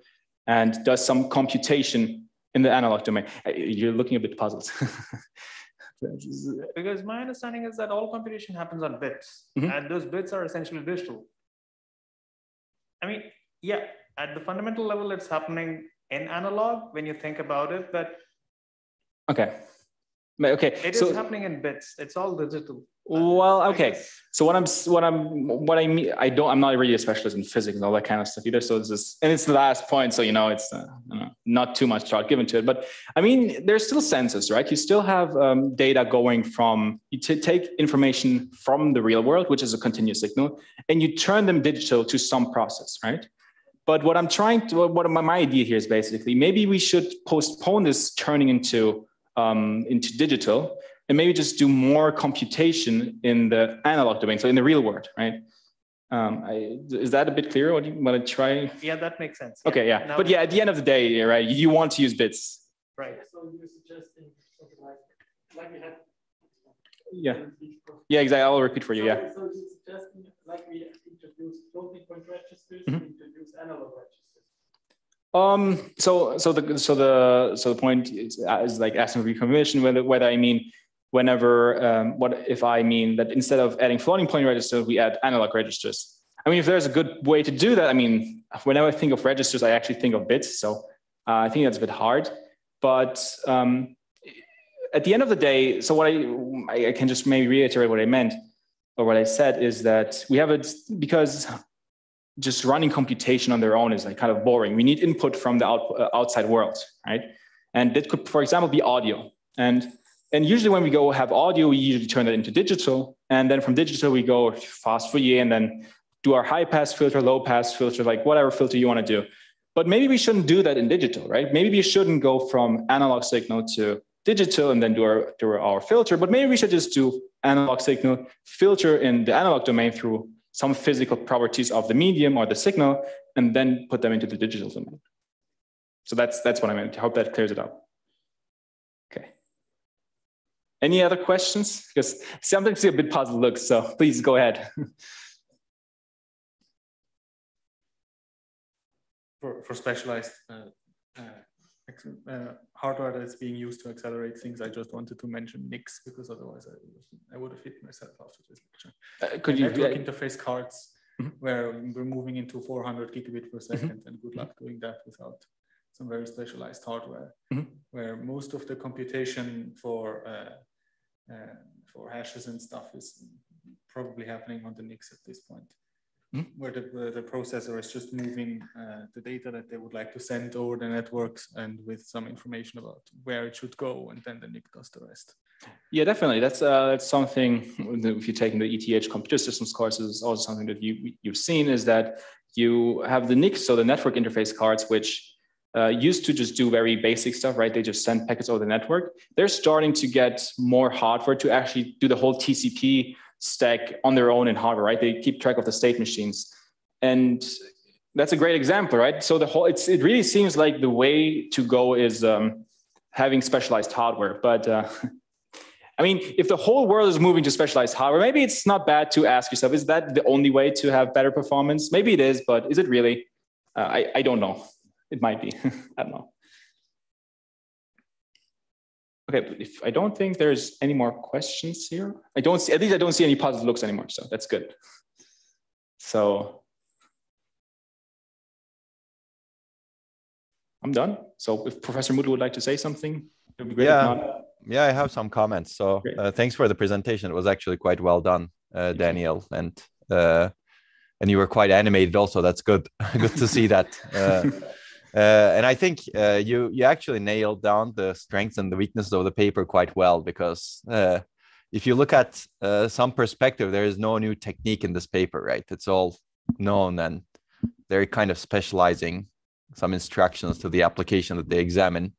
and does some computation in the analog domain. You're looking a bit puzzled. Because my understanding is that all computation happens on bits, and those bits are essentially digital. I mean, yeah, at the fundamental level, it's happening in analog when you think about it, but okay, it is happening in bits. It's all digital. Well, okay. So what I mean, I'm not really a specialist in physics and all that kind of stuff either. So it's the last point. So, it's not too much thought given to it, but I mean, there's still sensors, right? You still have data going from, you take information from the real world, which is a continuous signal, and you turn them digital to some process, right? But what my idea here is basically, maybe we should postpone this turning into digital, and maybe just do more computation in the analog domain, so in the real world, right? Is that a bit clearer? What do you want to try? Yeah, that makes sense. Okay, yeah. Now, but yeah, at the end of the day, right, you want to use bits. Right. So you're suggesting something like we had. Yeah, exactly. I'll repeat for you, yeah. So you're suggesting like we introduced floating point registers, we introduce analog registers. So the point is like asking for confirmation whether I mean whenever what if I mean that instead of adding floating point registers we add analog registers. I mean, if there's a good way to do that, I mean, whenever I think of registers, I actually think of bits. So I think that's a bit hard. But at the end of the day, so what I can just maybe reiterate what I meant or what I said is that we have it because just running computation on their own is like kind of boring. We need input from the outside world, right? And that could, for example, be audio. And usually when we go have audio, we usually turn that into digital. And then from digital, we go fast Fourier and then do our high pass filter, low pass filter, like whatever filter you want to do. But maybe we shouldn't do that in digital, right? Maybe we shouldn't go from analog signal to digital and then do our filter, but maybe we should just do analog signal, filter in the analog domain through some physical properties of the medium or the signal, and then put them into the digital domain. So that's what I meant. I hope that clears it up. Okay. Any other questions? Because sometimes a bit puzzled looks, so please go ahead. For specialized hardware that's being used to accelerate things, I just wanted to mention NICs because otherwise I would have hit myself after this lecture. Could you network interface cards where we're moving into 400 gigabit per second, and good luck doing that without some very specialized hardware, where most of the computation for hashes and stuff is probably happening on the NICs at this point. Where the processor is just moving the data that they would like to send over the networks and with some information about where it should go, and then the NIC does the rest. Yeah, definitely. That's something, if you're taking the ETH computer systems courses, also something that you've seen is that you have the NICs, so the network interface cards, which used to just do very basic stuff, right? They just send packets over the network. They're starting to get more hardware to actually do the whole TCP stack on their own in hardware, right? They keep track of the state machines. And that's a great example, right? So it really seems like the way to go is having specialized hardware. But I mean, if the whole world is moving to specialized hardware, maybe it's not bad to ask yourself, is that the only way to have better performance? Maybe it is, but is it really? I don't know. It might be, I don't know. Okay, if I don't think there's any more questions here. At least I don't see any puzzled looks anymore, so that's good. So I'm done. So if Professor Mutu would like to say something, it would be great. Yeah, I have some comments. So thanks for the presentation. It was actually quite well done, Daniel, and you were quite animated also. That's good. Good to see that. And I think you actually nailed down the strengths and the weaknesses of the paper quite well, because if you look at some perspective, there is no new technique in this paper, right? It's all known, and they're kind of specializing some instructions to the application that they examine.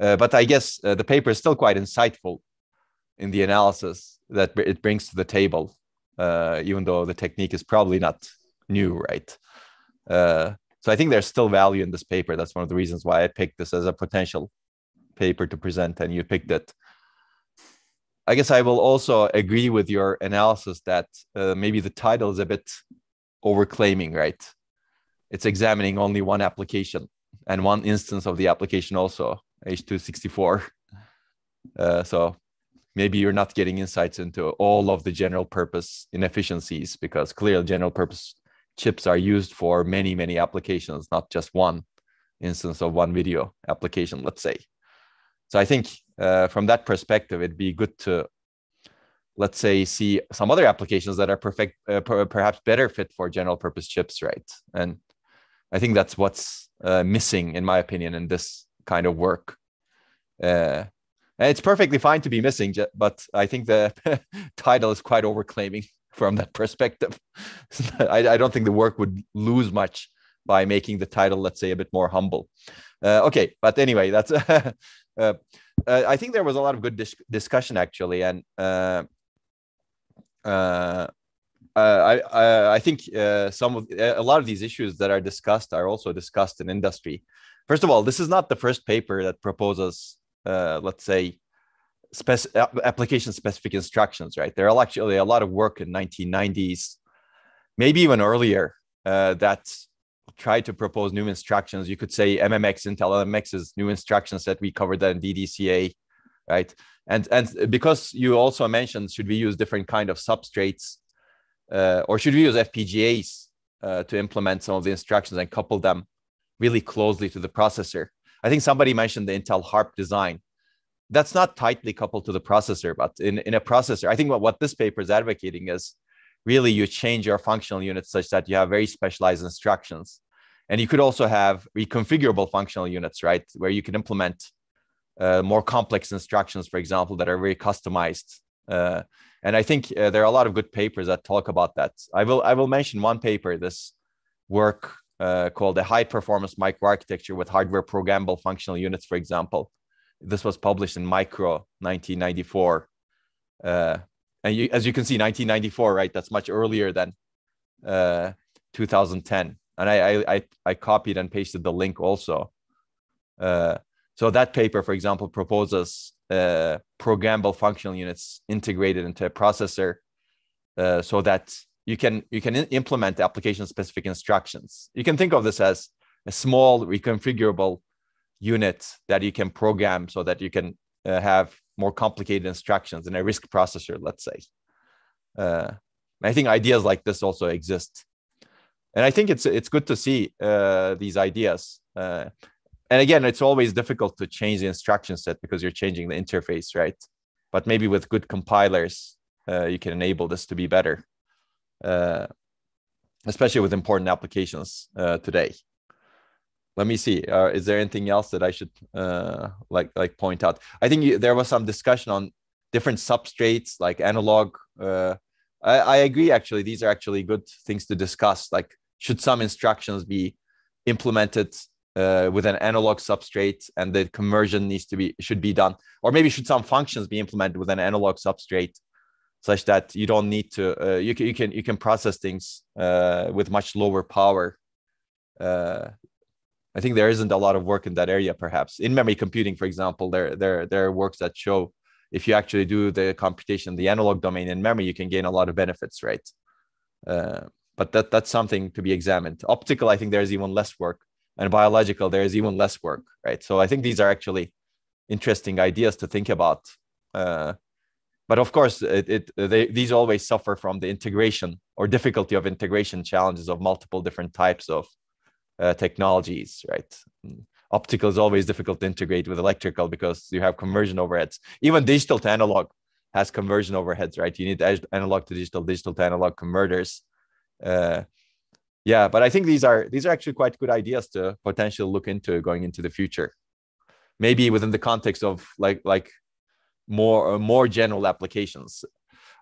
But I guess the paper is still quite insightful in the analysis that it brings to the table, even though the technique is probably not new, right? So I think there's still value in this paper. That's one of the reasons why I picked this as a potential paper to present, and you picked it. I guess I will also agree with your analysis that maybe the title is a bit overclaiming, right? It's examining only one application and one instance of the application also, H264. So maybe you're not getting insights into all of the general purpose inefficiencies, because clearly general purpose chips are used for many, many applications, not just one instance of one video application, let's say. So I think from that perspective, it'd be good to, let's say, see some other applications that are perhaps better fit for general purpose chips, right? And I think that's what's missing, in my opinion, in this kind of work. And it's perfectly fine to be missing, but I think the title is quite overclaiming from that perspective. I don't think the work would lose much by making the title, let's say, a bit more humble. Okay, but anyway, that's I think there was a lot of good discussion actually, and I think a lot of these issues that are discussed are also discussed in industry. First of all, this is not the first paper that proposes, let's say, application-specific instructions, right? There are actually a lot of work in 1990s, maybe even earlier, that tried to propose new instructions. You could say MMX, Intel MMX's new instruction set. We covered that in DDCA, right? And because you also mentioned, should we use different kind of substrates, or should we use FPGAs to implement some of the instructions and couple them really closely to the processor? I think somebody mentioned the Intel Harp design. That's not tightly coupled to the processor, but in a processor, I think what this paper is advocating is really you change your functional units such that you have very specialized instructions. And you could also have reconfigurable functional units, right? Where you can implement more complex instructions, for example, that are very customized. And I think there are a lot of good papers that talk about that. I will mention one paper, this work called the High Performance Microarchitecture with Hardware Programmable Functional Units, for example. This was published in Micro 1994. And as you can see, 1994, right? That's much earlier than 2010. And I copied and pasted the link also. So that paper, for example, proposes programmable functional units integrated into a processor so that you can implement application-specific instructions. You can think of this as a small reconfigurable unit that you can program so that you can have more complicated instructions in a RISC processor, let's say. I think ideas like this also exist. And I think it's good to see these ideas. And again, it's always difficult to change the instruction set because you're changing the interface, right? But maybe with good compilers, you can enable this to be better, especially with important applications today. Let me see. Is there anything else that I should like point out? I think there was some discussion on different substrates like analog. I agree. Actually, these are actually good things to discuss. Like, should some instructions be implemented with an analog substrate, and the conversion should be done, or maybe should some functions be implemented with an analog substrate, such that you don't need to you can process things with much lower power. I think there isn't a lot of work in that area, perhaps. In memory computing, for example, there are works that show if you actually do the computation in the analog domain in memory, you can gain a lot of benefits, right? But that's something to be examined. Optical, I think there's even less work. And biological, there is even less work, right? So I think these are actually interesting ideas to think about. But of course, these always suffer from the integration or difficulty of integration challenges of multiple different types of technologies, right? Optical is always difficult to integrate with electrical because you have conversion overheads. Even digital to analog has conversion overheads, right? You need analog to digital, digital to analog converters. Yeah, but I think these are actually quite good ideas to potentially look into going into the future. Maybe within the context of like more general applications.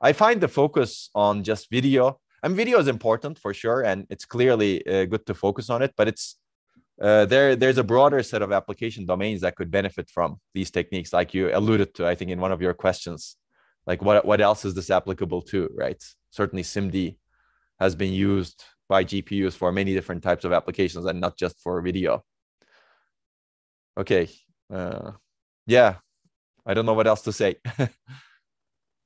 I find the focus on just video. Video is important for sure, and it's clearly good to focus on it, but it's there's a broader set of application domains that could benefit from these techniques, like you alluded to, I think, in one of your questions. Like what else is this applicable to, right? Certainly SIMD has been used by GPUs for many different types of applications and not just for video. Okay, yeah, I don't know what else to say.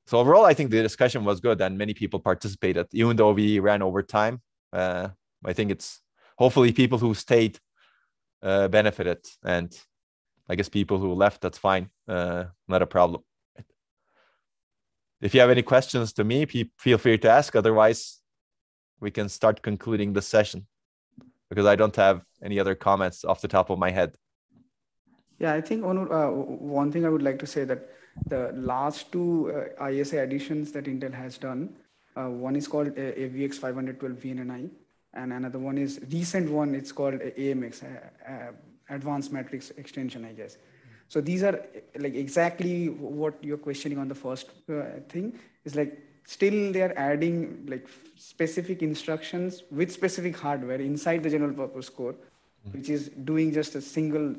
So overall, I think the discussion was good and many people participated, even though we ran over time. I think it's hopefully people who stayed benefited, and I guess people who left, that's fine, not a problem. If you have any questions to me, feel free to ask. Otherwise, we can start concluding the session because I don't have any other comments off the top of my head. Yeah, I think one thing I would like to say that the last two ISA additions that Intel has done, one is called AVX 512 VNNI, and another one is recent one. It's called AMX, Advanced Matrix Extension, I guess. So these are like exactly what you're questioning on the first thing is like still they're adding like specific instructions with specific hardware inside the general purpose core, which is doing just a single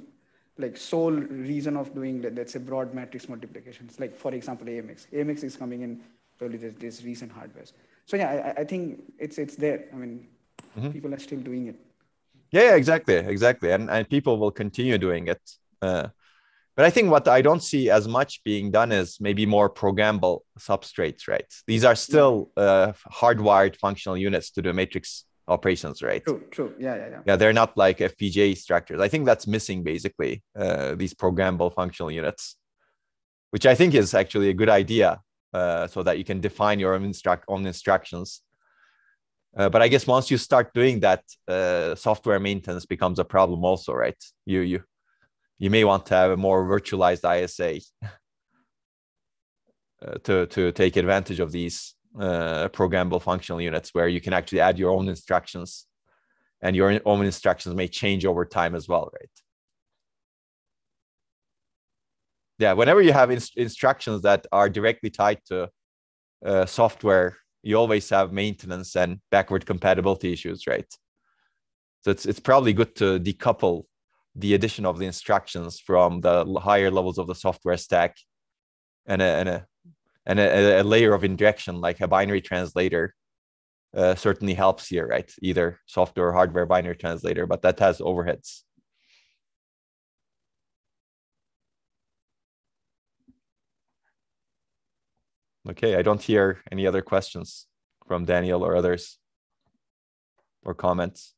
like sole reason of doing, let's say, broad matrix multiplications. Like for example, AMX. AMX is coming in probably this recent hardware. So yeah, I think it's there. I mean, people are still doing it. Yeah, exactly. And people will continue doing it. But I think what I don't see as much being done is maybe more programmable substrates, right? These are still hardwired functional units to do matrix operations, right? True. Yeah. Yeah, they're not like FPGA structures. I think that's missing basically, these programmable functional units, which I think is actually a good idea, so that you can define your own instructions. But I guess once you start doing that, software maintenance becomes a problem also, right? You may want to have a more virtualized ISA to take advantage of these programmable functional units where you can actually add your own instructions, and your own instructions may change over time as well, right? Yeah, whenever you have instructions that are directly tied to software, you always have maintenance and backward compatibility issues, right? So it's probably good to decouple the addition of the instructions from the higher levels of the software stack, and a layer of injection like a binary translator certainly helps here, right? Either software or hardware binary translator, but that has overheads. Okay, I don't hear any other questions from Daniel or others or comments.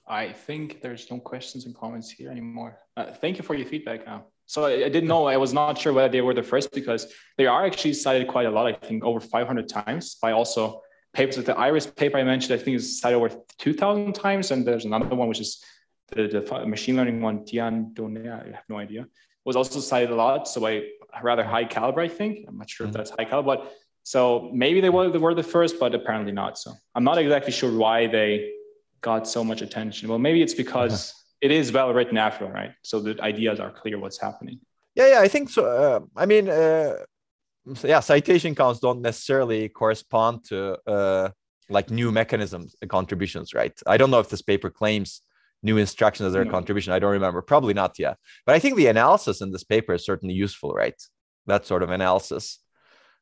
I think there's no questions and comments here anymore. Thank you for your feedback. So I didn't know, I was not sure whether they were the first, because they are actually cited quite a lot, I think over 500 times by also papers like the Iris paper I mentioned, I think is cited over 2,000 times. And there's another one, which is the machine learning one, Diane Donnet, I have no idea, was also cited a lot. So a rather high caliber, I think. I'm not sure if that's high caliber, but so maybe they were the first, but apparently not. So I'm not exactly sure why they got so much attention. Well, maybe it's because it is well written after all, right? So the ideas are clear what's happening. Yeah, I think so. I mean, yeah, citation counts don't necessarily correspond to like new mechanisms contributions, right? I don't know if this paper claims new instructions as their contribution. I don't remember. Probably not yet. But I think the analysis in this paper is certainly useful, right? That sort of analysis.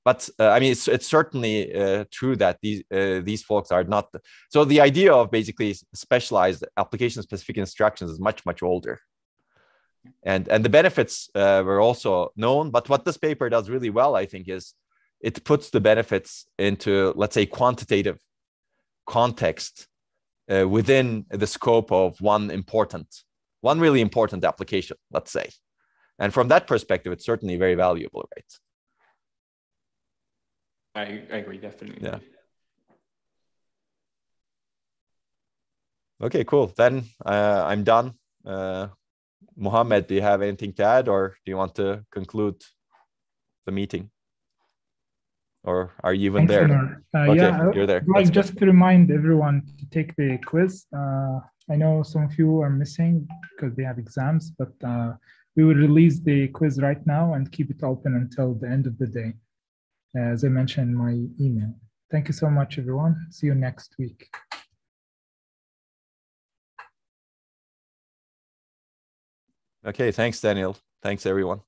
But I mean, it's certainly true that these folks are not. So the idea of basically specialized application-specific instructions is much, much older. And the benefits were also known. But what this paper does really well, I think, is it puts the benefits into, let's say, quantitative context within the scope of one really important application, let's say. And from that perspective, it's certainly very valuable, right? I agree, definitely. Yeah. Okay, cool. Then I'm done. Mohammed, do you have anything to add, or do you want to conclude the meeting? Or are you even there? Okay, yeah, you're there. Like just to remind everyone to take the quiz. I know some of you are missing because they have exams, but we will release the quiz right now and keep it open until the end of the day, as I mentioned in my email. Thank you so much, everyone. See you next week. Okay, thanks, Daniel. Thanks, everyone.